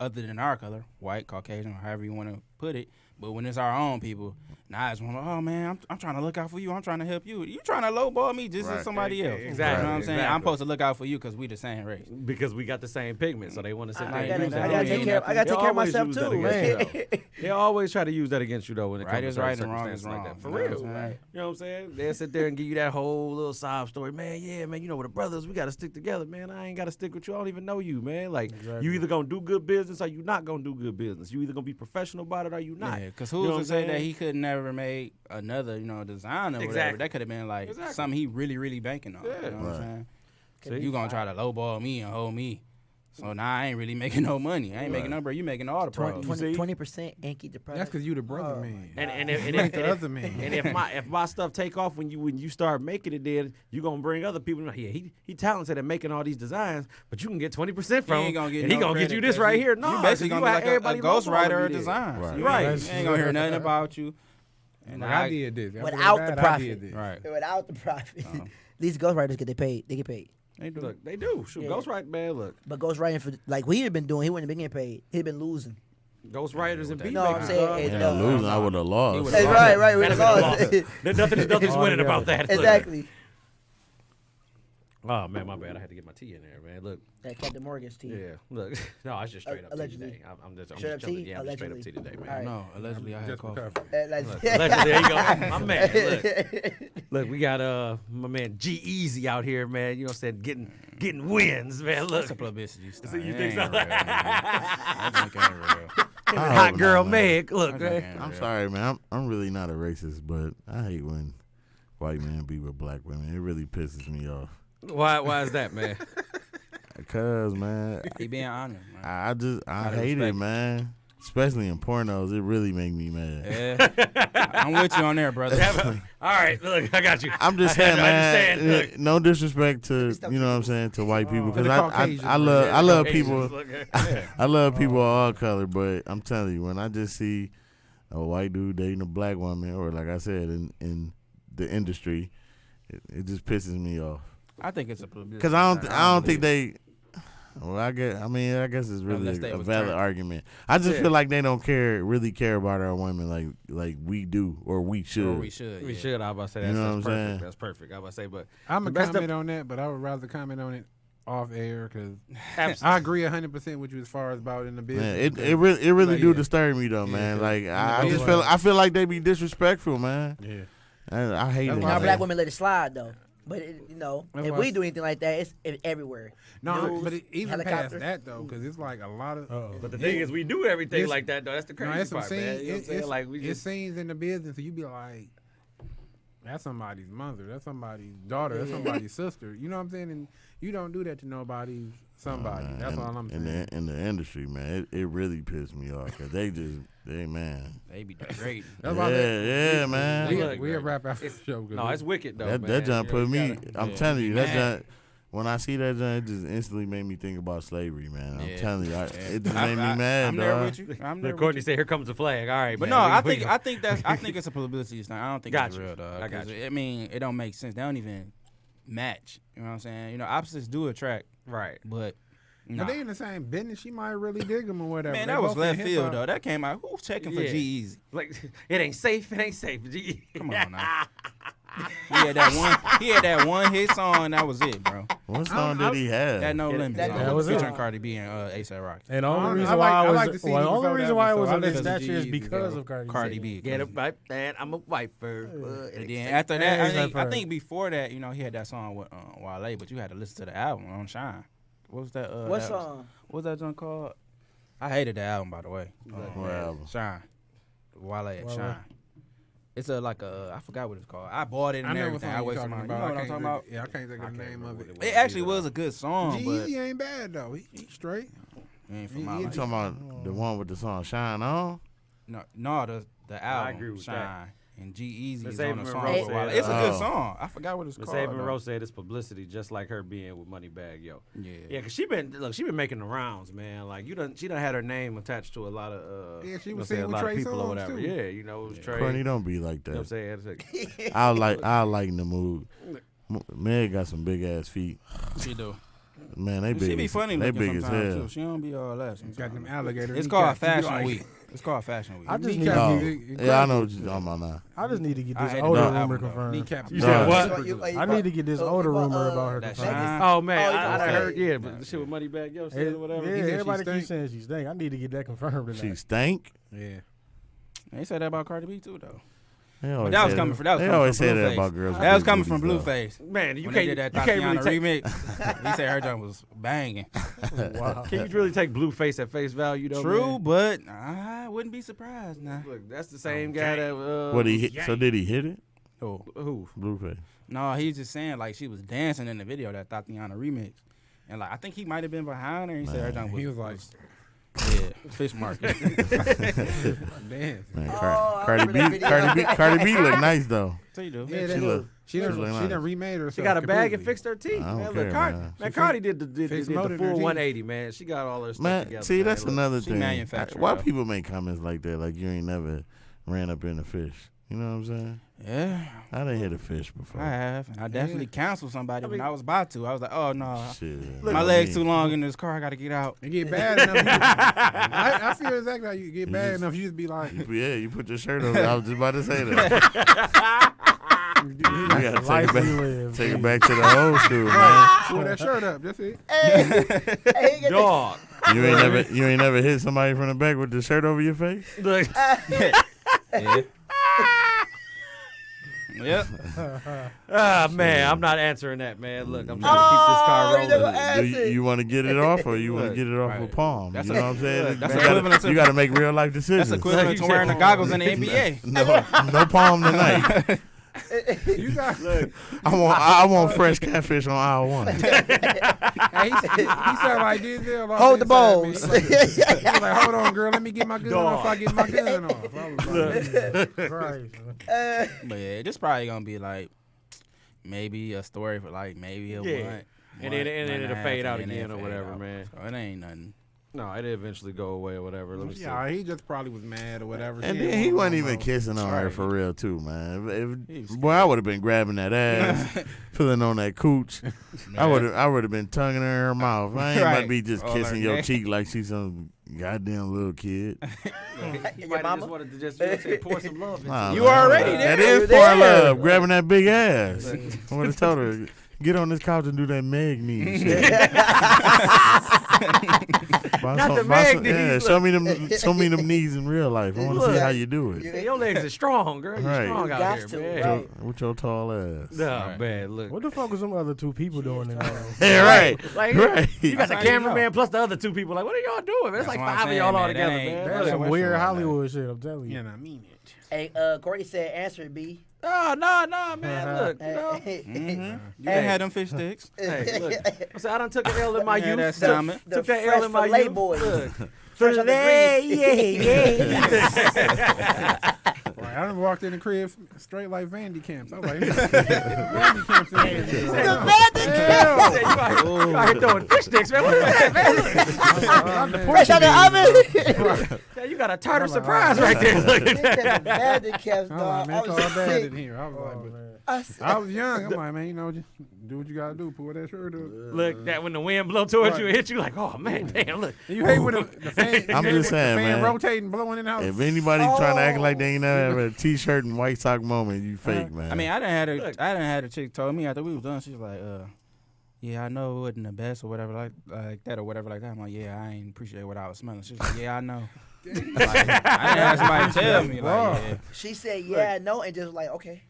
other than our color, white, Caucasian, or however you want to put it. But when it's our own people, now it's one. Oh man, I'm trying to look out for you. I'm trying to help you. You trying to lowball me just as somebody else. Exactly. You know what I'm saying? Exactly. I'm supposed to look out for you because we the same race. Because we got the same pigment, so they want to sit there. I and gotta, use I that. gotta take care. I gotta They take care of always myself use that too, against man. you. They always try to use that against you though when it Right comes is to right certain and wrong is circumstances like wrong. that. For You know real. what I'm saying? You know what I'm saying? They'll sit there and give you that whole little sob story. Man, yeah, man, you know, with the brothers, we got to stick together, man. I ain't got to stick with you. I don't even know you, man. Like, you either going to do good business or you not going to do good business. You either going to be professional about it or you not. Yeah, because You who's know what to I'm say that saying? he could never make another, design or whatever? Exactly. That could have been like Exactly. something he really, really banking on. Yeah. You know what Right. I'm See? saying? You gonna try to lowball me and hold me. So now I ain't really making no money. I ain't making no bread. You making all the pros. 20% and keep the price. That's because you the brother man. And You if, ain't the other man. and if my stuff take off when you start making it, then you gonna bring other people. Yeah, he talented at making all these designs, but you can get 20% from He ain't him, gonna get and no he gonna credit get you this 'cause right you- here. No, you basically gonna be like everybody a ghostwriter or design. design. Right. You Right. You ain't gonna hear nothing about you. And Like, I did this. After Without that the bad, I profit. did this. Right. Without the profit. These ghostwriters get paid. They get paid. They do. Look, they do. Shoot, Yeah. Ghostwriter, man. Look, But ghostwriting for like what he'd have been doing, he wouldn't have been getting paid. He'd been losing. ghostwriters and beat No, I'm makers. saying dog. it- Yeah, no. losing, I would have lost. would've Hey, lost. right, right. That'd With have the been a loss. loss. Nothing's winning about that. Look. Exactly. Oh man, my bad. I had to get my tea in there, man. Look, That Captain Morgan's team. yeah. Look, no, I just straight up tea Allegedly. today. I'm just Straight up chilling. tea? Yeah, I'm just straight up Allegedly. tea today, man. All right. No, allegedly I had Just coffee. recovery. Like, Allegedly, there you go. My man. Look, we got my man G Easy out here, man. You know what I'm saying? Getting wins, man. Look. That's a publicity stunt. So you It think ain't so? real, man. That drink ain't real. Hot hope girl not, man. Meg. Look, That drink man. ain't I'm real. sorry, man. I'm really not a racist, but I hate when white men be with black women. It really pisses me off. Why is that, man? Cause man, He being honest, man. I Gotta hate it, respect it. man. Especially in pornos, it really make me mad. Yeah. I'm with you on there, brother. All right, look, I got you. I'm just I saying, understand, man. look. No disrespect to you know what I'm saying to white people, because the I Caucasians, love Asians, people. look, I love people of all color, but I'm telling you, when I just see a white dude dating a black woman, or like I said, in the industry, it just pisses me off. I think it's a publicity Because I stunt. don't think believe they. Well, I guess it's really Unless they a was valid turned. argument. I just Yeah. feel like they don't really care about our women like we do or we it. should. Or we should. We yeah. should. I was about to say You that's, know that's what I'm perfect. saying? That's perfect. I was about to say, but I'm the going to best comment on that, but I would rather comment on it off air because Abs- I agree 100% with you as far as about in the business. Man, it because- really Like, do yeah. disturb me though, Yeah, man. 'cause Like in I the just business- I feel like they be disrespectful, man. Yeah. And I hate That's it. why Now I man. black women let it slide though. But That's if why we I- do anything like that, it's everywhere. No, News, but even helicopter. past that though, because it's like a lot of. But the thing is, we do everything It's- like that, though. That's the No, crazy it's some part, scenes. man. You know what I'm saying? It's, Like, we it's just. scenes in the business, so you be like, that's somebody's mother, that's somebody's daughter, that's somebody's sister. You know what I'm saying? And you don't do that to nobody's somebody. Man, That's in- all I'm in saying. the industry, man, it really pissed me off because they man. They be degrading. That's why they- Yeah, man. We, Look, we a man, rap after the show. 'cause No, it's wicked, though. That man. junk You know, put you me. gotta- I'm yeah, telling you, that mad. junk. When I see that junk, it just instantly made me think about slavery, man. I'm Yeah. telling you, Yeah. it just made me mad, I'm there dog. with you. I'm there Look, with Courtney you. said, "Here comes the flag." All right, But man, no, we- I we- think it's a publicity stunt. I don't think Got it's you. real, dog. I got 'Cause you. I mean, it don't make sense. They don't even match. You know what I'm saying? Opposites do attract, right. but But nah. they in the same business. She might really dig him or whatever. Man, They that was both in left hip field hop. though. That came out. Who's checking for Yeah. G-Eazy? Like, it ain't safe. It ain't safe. Gee. Come on now. He had that one hit song. That was it, bro. What song did he have? That No Yeah, Limit that song. was it. featuring Cardi B and A$AP Rocky. And the only I reason like- why I I like the was scene the only before reason that why I one, was so I on this listened to statue is G-Eazy, because bro. of Cardi Cardi B. B. Get up, right, man. I'm a wiper. And then after that, Yeah, I he's think, like I think before that, he had that song with Wale, but you had to listen to the album on Shine. What was that? What that- song? What was that song called? I hated that album, by the way. What album? Shine. Wale at Wale. Shine. It's I forgot what it's called. I bought it I and know what everything. song I you're wasted talking my. about. You know what I'm can't talking think- about? Yeah, I can't think of the name of it. It actually was a good song, but G-Eazy ain't bad though. He straight. it ain't for he- my he You life. talking about the one with the song "Shine On"? No, the album agree with Shine. that. And G-Eazy Miss is on Ava the and song Rose with Wale. said, It's a good Oh. song. I forgot what it's Miss called. Ava and though. Rose said it's publicity, just like her being with Moneybagg Yo. Yeah. Yeah, cause she been making the rounds, man. Like she done had her name attached to a lot of Yeah, she you know was what I'm saying, singing a with lot of Trey people or Songz, whatever. too. Yeah, it was Trey. Courtney, don't be like You know what I'm that. saying? I like the mood. Meg got some big ass feet. She do. Man, they big. She be funny They looking big as sometimes hell. too. She don't be all that. Got them sometimes. alligator. It's called kneecaps. You be Fashion like- Week. It's called Fashion Week. I just need Kneecaps Oh, be yeah, I know what you're talking about now. I just need to get I this hate older that rumor album, though. confirmed. Kneecaps. You said what? I need to get this older rumor about her That confirmed. Oh man, Oh, you I gonna heard. say- Yeah, but the shit with Moneybag Yo said or whatever. Yeah, He said she everybody stink. keeps saying she stink. I need to get that confirmed She tonight. stank. Yeah. They said that about Cardi B too, though. They But always that was say coming from that was They coming always from say that Blueface. about girls. That was with coming big from booties, though. Man, Blueface. you When can't. they did that You can't really Tatiana take. remix. He said her jump was banging. Wow. Can you really take Blueface at face value though? True, man? but I wouldn't be surprised now. Look, that's the same guy that. What he hit? So did he hit it? Oh. Who? Blueface. No, he's just saying like she was dancing in the video, that Tatiana remix. And like I think he might have been behind her. He said her jump was. He was like, yeah, fish market. damn. Man, I Cardi remember that B. video. Cardi B look nice though. So you do. Yeah, She look. she look done nice. remade herself. She got a bag and completely. fixed her teeth. I don't Man, care, look, Cardi, man. man, She Cardi did the fixed full molded her teeth. 180, man. She got all her stuff Man, together. see, man. that's Look, another she thing. manufactured, Why though. people make comments like that? Like you ain't never ran up in a fish. You know what I'm saying? Yeah, I didn't hit a fish before. I have. And I definitely counseled somebody when I was about to. I was like, oh no, Shit. my legs too long in this car. I got to get out. It get bad enough. I feel exactly how you get bad enough. You just be like, Yeah, you put your shirt over. I was just about to say that. You gotta Life we live. take it back to the old school, man. pull that shirt up. That's it. Hey, get Dog. You ain't never hit somebody from the back with the shirt over your face. Look, Yeah. Yep. man, I'm not answering that, man. Look, I'm trying to Oh, keep you this car never rolling. asked Do it. you want to get it off or you want to Look, get it off right. with palm? That's You a- know what I'm saying? that's You equivalent to- you got to make real life decisions. That's equivalent to wearing the goggles in the NBA. No palm tonight. You got. I want fresh catfish on aisle one. Hey, he sound like Denzel. off Hold the inside, balls. man. He was like, hold on, girl. Let me get my gun off. I get my gun off. I was like, Christ. But yeah, this probably gonna be like maybe a story for like maybe a Yeah. month. And then it'll half, fade out and then again or fade whatever, out. man. So it ain't nothing. No, it'll eventually go away or whatever. Let me see. yeah, he just probably was mad or whatever. And She then didn't he want wasn't no even more. kissing on her Right. for real too, man. He was Boy, I would have been grabbing that ass, feeling on that cooch. I would have been tonguing her in her mouth. I ain't about to Right. be just All kissing her your neck. cheek like she's some goddamn little kid. You Your might have mama? just wanted to just, you know, say, pour some love into Nah, it. You man. already there. That is You for there. love, grabbing that big ass. I would have told her, get on this couch and do that Meg knee shit. Not the Meg knees, Yeah, look. show me them knees in real life. I want to see Look. how you do it. Hey, your legs are strong, girl. You're Right. strong You out got here, to, man. right. With your tall ass. No, Right. man, look. What the fuck was them other two people doing in there? Yeah, right. Like, Right. you got the That's how you cameraman know. plus the other two people. Like, what are y'all doing, man? It's That's like what I'm 5 of saying, y'all all man. That together, ain't- man. that That's ain't some Western weird like that. Hollywood shit, I'm telling you. Yeah, I mean it. Hey, Cordy said, answer it, B. Oh, no, man. Look, you know. You done had them fish sticks. Hey, look. I said, I done took an L in my Yeah, youth. that's Took- salmon. The Took that fresh L in my fillet youth. boys. Look. Fresh off the Yeah. Right, I done walked in the crib straight like Vandy camps. I was like, Vandy camps in here. You out here throwing fish sticks, man. What is that, man? Fresh out the oven. Yeah, you got a tartar surprise right there. Look He at said that. the bandit caps, I was like, dog. man, I it's all was bad sick. in here. I was like, but I said- I was young. I'm like, man, you know, just do what you gotta do. Pull that shirt up. Look, that when the wind blow towards you and hit you, like, oh, man, damn, look. You hate when the fan, I'm just saying, the fan man. rotating, blowing in the house. If anybody trying to act like they ain't never had a t-shirt and white sock moment, you fake, man. I mean, I done had a chick told me after we was done. She was like, yeah, I know it wasn't the best or whatever like that or whatever like that. I'm like, yeah, I ain't appreciate what I was smelling. She was like, yeah, I know. Like, I didn't have somebody tell me like, yeah. She said, yeah, no, and just like, okay.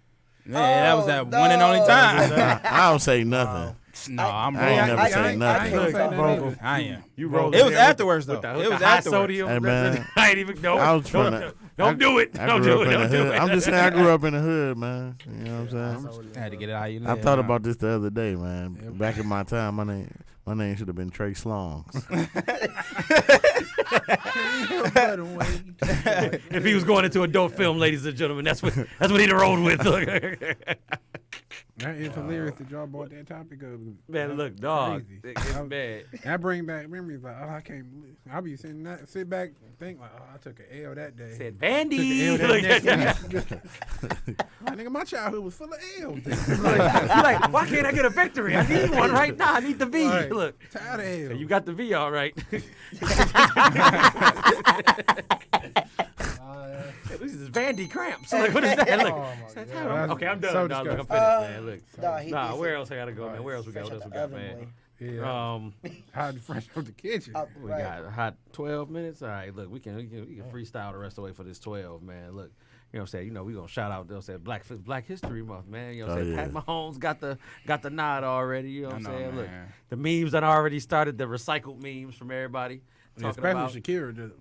Yeah, that was that Oh, one and only no. time. I don't say nothing. No, I'm I ain't wrong. never say I nothing. ain't gonna say nothing either. I am. You rolled It in was there afterwards though. with the It was high afterwards. sodium. Hey, man. I ain't even, no, I was from don't do it. I Don't grew do up it. in the Don't do hood. it. I'm just saying I grew up in the hood, man. You know what I'm saying? I had to get it out of you. I thought about this the other day, man. Back in my time, my name should have been Trey Slongs. If he was going into adult film, ladies and gentlemen, that's what he'd have rolled with. That is hilarious that y'all brought that topic up. Man, look, dog, Crazy. it's bad. That bring back memories. Like, oh, I can't believe. I'll be sit back, and think like, oh, I took an L that day. Said Took an Vandy. L Look that at next that. week. Like, nigga, my childhood was full of L's. You're like, why can't I get a victory? I need one right now. I need the V. Right. Look, Tired of L's. you got the V all right. This is Vandy cramps. Like, what is that? Look, okay, I'm done. So No, look, I'm disgusting. finished, man. Look, Nah, where else I gotta go, man? Where else we got? What else we got, man? Yeah. Um, Fresh out the kitchen. we got a hot 12 minutes. All right, look, we can freestyle the rest of the way for this 12, man. Look, you know what I'm saying? You know, we gonna shout out. They'll say Black History Month, man. You know what I'm saying? yeah. Pat Mahomes got the nod already. You know what I'm I know, saying? Look, man. the memes that already started. The recycled memes from everybody talking Especially about. Shakira. Just,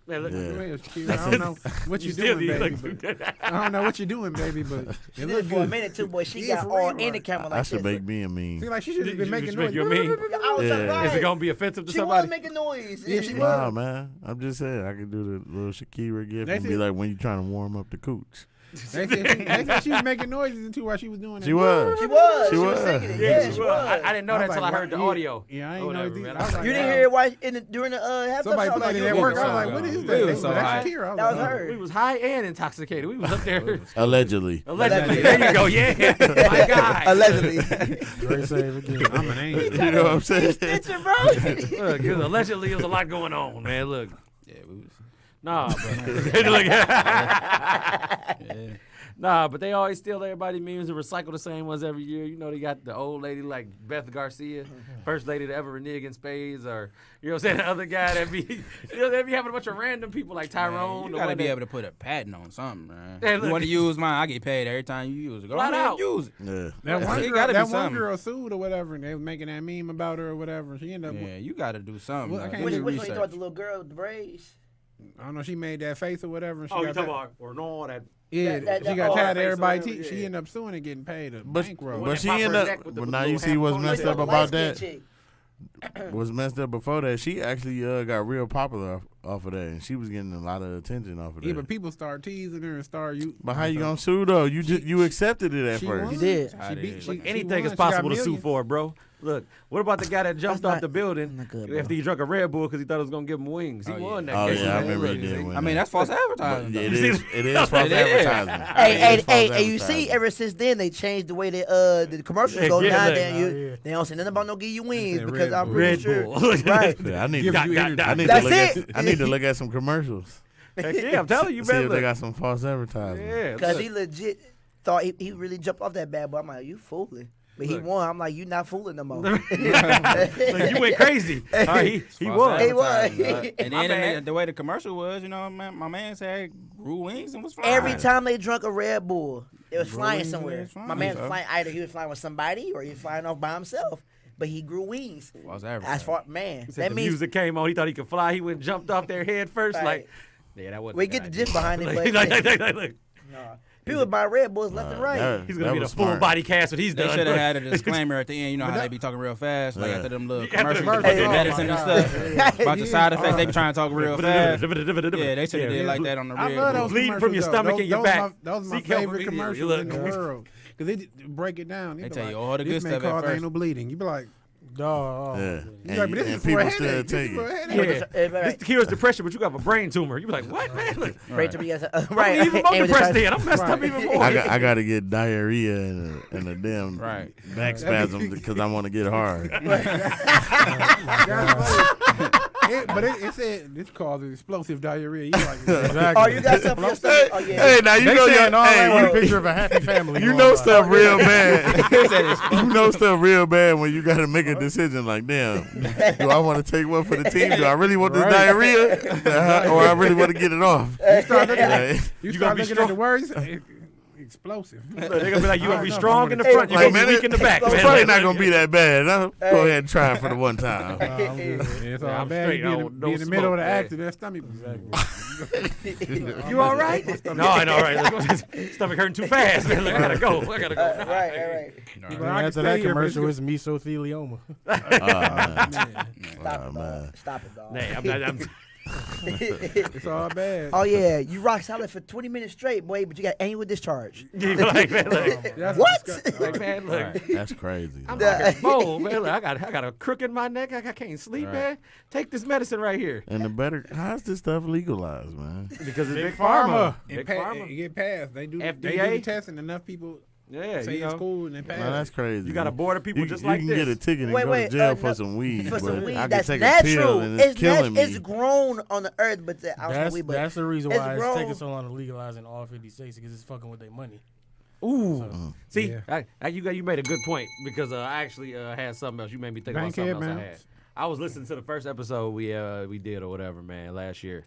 Man, look, Yeah. go ahead, Shakira. I don't know what you still doing, need- baby. look, But I don't know what you're doing, baby, but She it did look for a good. minute too, boy. She Yeah, got for all real. in the camera like I should this. make me a meme. See, like she should have You been just making make noise. you a meme? I was Yeah. surprised. Is it gonna be offensive to She somebody? was making noise. Yeah, she Nah, was. man. I'm just saying I could do the little Shakira gift They and be said- like when you trying to warm up the cooch. They said she was making noises until while she was doing it. She was. She was. She She was was. singing it. Yeah, Yeah, she she was. was. I didn't know I that was until like, I heard the wow, audio. Yeah, I ain't Or know. whatever, it man. I was like, You didn't wow. hear it while during the halftime Somebody show? played it you at was work. I so was like, good. what is We that? was so That's high. Shakira. I That was like, her. We was high and intoxicated. We was up there. Allegedly. Allegedly. There you go. Yeah. My guy. Allegedly. Great save again. I'm an angel. You know what I'm saying? Snitching, bro. Look, allegedly, there's a lot going on, man. Look. Yeah, we was. Nah, but look, Yeah. nah, but they always steal everybody memes and recycle the same ones every year. You know, they got the old lady like Beth Garcia, first lady to ever renege in spades, or you know what I'm saying, the other guy that be, you know, they be having a bunch of random people like Tyrone. You the gotta one be that- able to put a patent on something, man. Hey, You look. want to use mine? I get paid every time you use it. Go Flat ahead out. and use it. Yeah. It gotta be something. girl sued or whatever, and they was making that meme about her or whatever. She ended up. Yeah, you got to do something. Well, I man. can't Which do one you research. thought the little girl with the braids? I don't know. She made that face or whatever. And she Oh, you got talking that, about or no that? Yeah, that she got oh, tired of face or everybody. whatever, She yeah. ended up suing and getting paid a But, bankroll. but that she pop her ended neck up. with the But now you little see what's half messed cone up like about Light-skinned that. chick. What's messed up before that? She actually got real popular off of that, and she was getting a lot of attention off of that. Yeah, but people start teasing her and start you. But how you gonna sue though? You accepted it at She first. won. You did. She beat. She, Anything she is won. She got possible to sue millions. for, bro. Look, what about the guy that jumped That's off the not- building not good, bro. after he drunk a Red Bull because he thought it was gonna give him wings? He Oh, won that Oh case. yeah, I man. remember he Look, did win. I mean, that. that's false But advertising. yeah, though. it is. It is false It is. advertising. Hey, It hey, is false hey, you see, advertising. ever since then they changed the way the commercials Yeah, go yeah, now. look. They don't say nothing about no give you wings said because Red I'm Bull. pretty Red sure. Bull. Right. Yeah, I need Give to. you energy. I need That's to look it. at. I need to look at some commercials. Heck yeah, I'm telling you, See man. if they Look. got some false advertising. Yeah, Because look. he legit thought he really jumped off that bad boy. I'm like, you fooling. But he Look. won. I'm like, you not fooling no more. Look, you went crazy. All right, he False won. He was. advertising, dog. And My then bad. the way the commercial was, you know, my man said grew wings and was fine. Every time they drunk a Red Bull, it was flying wings, somewhere. it was flying, My man was so. flying. Either he was flying with somebody or he was flying off by himself. But he grew wings. False As advertising. far man, He said that the means music came on. He thought he could fly. He went and jumped off their head first. Right. Like, yeah, that wasn't. We a get good the gist idea. behind it, Like, but- look, people buy Red Bulls left and right. that- he's that gonna be the was full smart. body cast what he's They done. should have Look. had a disclaimer at the end. You know how they be talking real fast, like Yeah. after them little Yeah, after the commercials, commercials. with medicine and stuff. About the side effects, they be trying to talk real fast. Yeah, they should have did like that on the I Red love Bull. those Bleeding commercials, from your though. stomach those, and your those back. My, those are my Seek help favorite immediately. commercials Look. in the world because they break it down. They be tell like, you all the this good may stuff at cause first. anal bleeding. You be like, Dog. Yeah, you and, like, but this and is for a people still headache. This take is for a it. headache. Yeah. Right. This cures depression, but you got a brain tumor. You be like, what, man? Look, Right to be I'm right. even more And with the depressed price- then. I'm messed up even more. I got to get diarrhea and a damn Right. back spasm because I want to get hard. But it said this causes explosive diarrhea. You like, Exactly. Oh, you got something for your stomach? Oh yeah. Hey, now you They know saying all that with a hey, picture of a happy family. you going know by. stuff real bad. You know stuff real bad when you got to make a decision like, damn, do I want to take one for the team? Do I really want this Right. diarrhea? Or I really want to get it off? you start looking, Like, you You start gonna be looking at strong. the words. Explosive. Look, they're gonna be like, you gonna be I know, strong I'm in the gonna- front, you like, gonna be man, weak in the back. it's man. probably Like, not gonna be that bad. I'll go ahead and try it for the one time. Nah, I'm good. Yeah, it's all I'm bad. straight. You be I in, don't- be in the don't middle of the smoke, act man. of that stomach. You all right? No, I know, right? Stomach hurting too fast. Man. Look, I gotta go. I gotta go. Right. And But I can after stay that here, but it's commercial, it's mesothelioma. Stop Oh, it, man. dog. Stop it, dog. Nah, I'm not. It's all bad. Oh yeah, you rock solid for 20 minutes straight, boy, but you got annual discharge. Like, man, look, That's What? disgusting. like, man, look. That's crazy. I'm Nah. like, bold, man. Look, I got a crook in my neck. I can't sleep, Right. man. Take this medicine right here And the better, how's this stuff legalized, man? because it's big Pharma. pharma. It, Big it pharma. get passed. They do the FDA? testing. Enough people Yeah, say you it's know. cool and they pass. Man, that's crazy. You got a board of people you, just you like can this. get a ticket and Wait, go wait, to jail no, for some weed, For but some weed, I can that's take natural. a pill and it's killing me. It's grown on the earth, but the outside weed. But That's the reason it's why it's grown. taking so long to legalize in all 50 states because it's fucking with their money. Ooh. So, See, Yeah. you made a good point because I actually had something else. You made me think about something else I had. I was listening to the first episode we did or whatever, man, last year,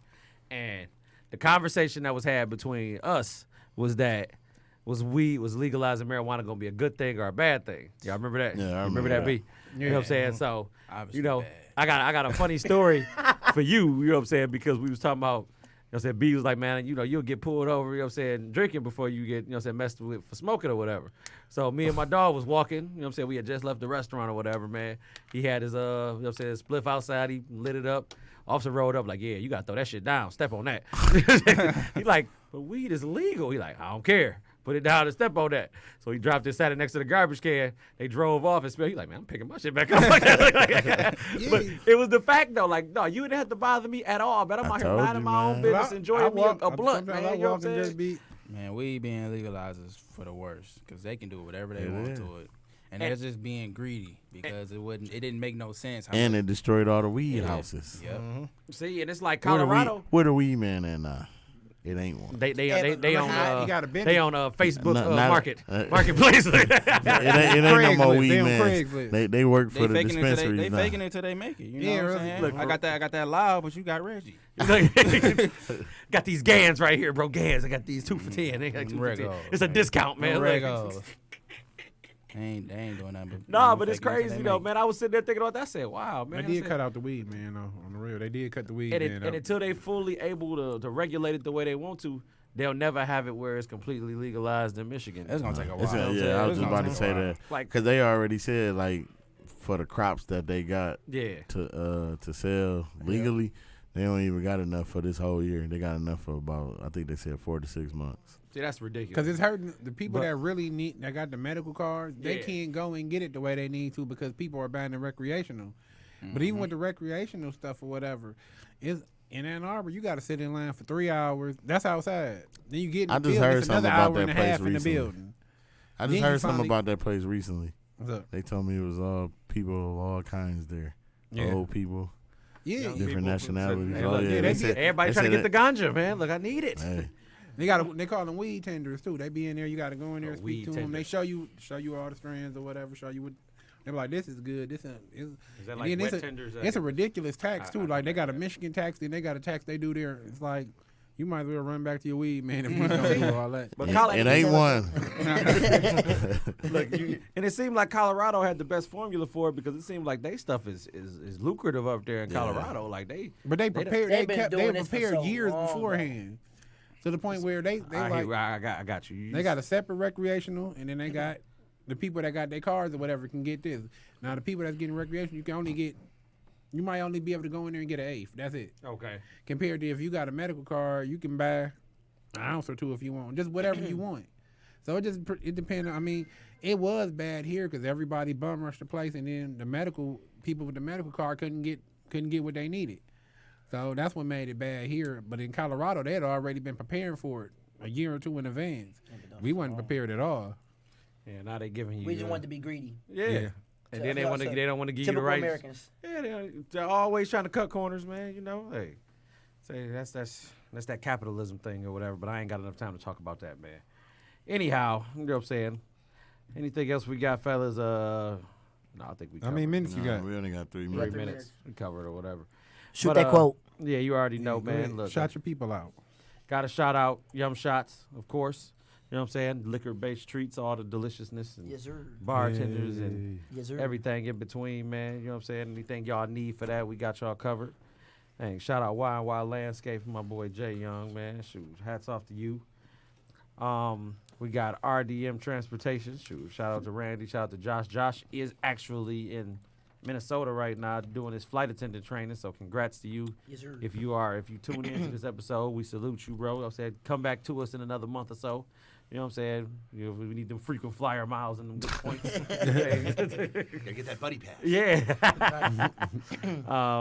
and the conversation that was had between us was was legalizing marijuana gonna be a good thing or a bad thing? Y'all remember that? Yeah, I You remember that, that. B? You know what I'm saying? So, Obviously you know, bad. I got a funny story for you. You know what I'm saying? Because we was talking about. You know what I'm saying? B was like, man, you know, you'll get pulled over, you know what I'm saying, drinking before you get, you know what I'm saying, messed with for smoking or whatever. So me and my dog was walking, you know what I'm saying, we had just left the restaurant or whatever, man. He had his, you know what I'm saying, spliff outside, he lit it up. Officer rolled up like, yeah, you got to throw that shit down, step on that. He like, but weed is legal. He like, I don't care. Put it down and step on that. So he dropped it, sat it next to the garbage can. They drove off and smelled. He like, man, I'm picking my shit back up. But it was the fact though, like, no, you didn't have to bother me at all, man. I'm I out here told minding you, my own man. business, enjoying me a blunt, man. I You know walk what I'm and just saying? be. Man, weed being legalized is for the worst because they can do whatever they It want is. to it, and they're just being greedy because it didn't make no sense. How And much- it destroyed all the weed Yeah. houses. Yep. See, and it's like Where the Colorado. where the weed man at now? It ain't one. They but on you gotta bend they it. on Facebook Not- not- marketplace. it ain't no more Craigslist, weed they on man. Craigslist. They work They for the faking it till dispensaries they now. faking it till they make it. You know Yeah, what I'm really. saying? Look, I got that loud, but you got Reggie. Got these Gans right here, bro. Gans. I got these 2 for 10. They got 2 for 10. Regos, It's a man. discount, man. Look. Regos. They ain't doing nothing. But, Nah, you know, but it's faking it till crazy they though, make it. man. I was sitting there thinking about that. I said, "Wow, man." They I did said- cut out the weed, man. On the real, they did cut the weed, and, man. and until they fully able to regulate it the way they want to, they'll never have it where it's completely legalized in Michigan. It's gonna take a while. It's Wow. yeah, I was It's just gonna about to take a say while. that Like- because they already said like for the crops that they got Yeah. to sell legally, they don't even got enough for this whole year. They got enough for about I think they said 4 to 6 months. See, that's ridiculous. Because it's hurting the people But- that really need that got the medical cards. They Yeah. can't go and get it the way they need to because people are buying the recreational. But even with the recreational stuff or whatever, is in Ann Arbor you got to sit in line for 3 hours. That's outside. Then you get in the I just building, heard it's something another about hour and that a place half in the recently. building. I just Then you heard something finally- about that place recently. What's up? They told me it was all people of all kinds there, Yeah. old people, Yeah, Young different people nationalities. said- Oh look, yeah, yeah, they they said Everybody they trying to said get the ganja, man. Look, I need it. Hey, they call them weed tenders too. They be in there. You got to go in there, Oh, and weed speak to them. tender. They show you all the strands or whatever. Show you what. They're like, this is good. This is. Is that And like then wet it's tenders? It's a ridiculous tax I too. Like they got a Michigan tax, then they got a tax they do there. It's like you might as well run back to your weed, man, if you don't do all that. But it, Colorado- it ain't one. Look, and it seemed like Colorado had the best formula for it because it seemed like they stuff is lucrative up there in Yeah. Colorado. Like they, But they prepared. They They've been kept. They doing were this for prepared so years long, beforehand, to the point where they I like got you. they got a separate recreational, and then they got the people that got their cars or whatever can get this. Now the people that's getting recreational, you can only get. You might only be able to go in there and get an eighth. That's it. okay. Compared to if you got a medical card, you can buy an ounce or two if you want, just whatever you want. So it depends. I mean, it was bad here because everybody bum rushed the place, and then the medical people with the medical card couldn't get what they needed. So that's what made it bad here. But in Colorado, they had already been preparing for it a year or two in advance. We wasn't prepared at all. Yeah, now they giving you. We just want to be greedy. Yeah. Yeah. And then they want to. They don't want to give you the Typical right. Americans. Yeah, they're always trying to cut corners, man. You know, hey, say that's that capitalism thing or whatever. But I ain't got enough time to talk about that, man. Anyhow, you know what I'm saying. Anything else we got, fellas? No, I think we. How Covered. many minutes you Nah, got? we only got 3 3 minutes. minutes. We covered or whatever. Shoot But, that quote. Yeah, you already know, Go ahead. man. Look, Shout your people out. got to shout out Yum Shots, of course. You know what I'm saying? Liquor-based treats, all the deliciousness and Yes, sir. bartenders and Yes, sir. everything in between, man. You know what I'm saying? Anything y'all need for that, we got y'all covered. Hey, shout out Y&Y Landscape for my boy Jay Young, man. Shoot, hats off to you. We got RDM Transportation. Shoot, shout out to Randy. Shout out to Josh. Josh is actually in Minnesota right now doing his flight attendant training. So congrats to you. Yes, sir. If you tune into this episode, we salute you, bro. I said, come back to us in another month or so. You know what I'm saying? We need them frequent flyer miles and them good points. Gotta get that buddy pass. Yeah.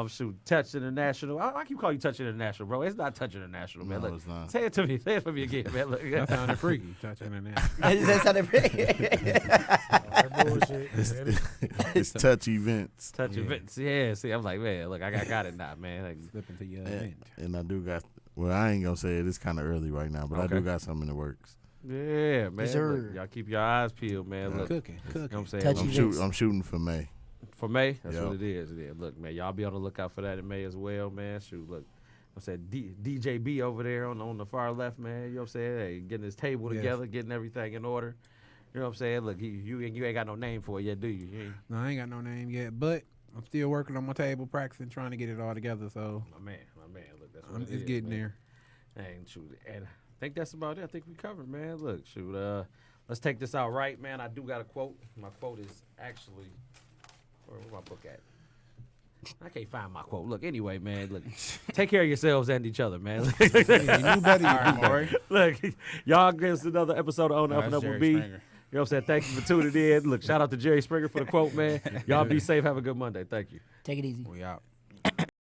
Shoot, Touch International. I keep calling you Touch International, bro. It's not Touch International, man. No, Look, it's not. say it to me. Say it for me again, man. Look. That sounded freaky. Touching in there. That sounded pretty. That bullshit. It's touch events. Touch events. Yeah, see, I'm like, man, look, I got it now, man. Like, Slip into your And, event. and I do got. Well, I ain't gonna say it. It's kind of early right now, but I Okay. do got something in the works. yeah, man. Yes, sir. Look, y'all keep your eyes peeled, man. Look, Cooking. you know what I'm saying? Touch Look, events. I'm shooting for May. for May, that's Yep. what it is. Yeah, look, man, y'all be on the lookout for that in May as well, man. Shoot, look, I'm saying DJB over there on the far left, man. You know what I'm saying? Hey, getting his table Yes. together, getting everything in order. You know what I'm saying? Look, you ain't got no name for it yet, do you? You ain't- No, I ain't got no name yet, but I'm still working on my table, practicing, trying to get it all together. So my man. Look, that's what it's it is, getting man. there. And shoot, and I think that's about it. I think we covered, man. Look, shoot, let's take this out right, man. I do got a quote. My quote is actually, where's my book at? I can't find my quote. Look, anyway, man, look, take care of yourselves and each other, man. You knew better. All right, Maury. Look, y'all give us another episode of On Up and Up That's with Jerry B. Springer. You know what I'm saying? Thank you for tuning in. Look, shout out to Jerry Springer for the quote, man. Y'all be safe. Have a good Monday. Thank you. Take it easy. We out.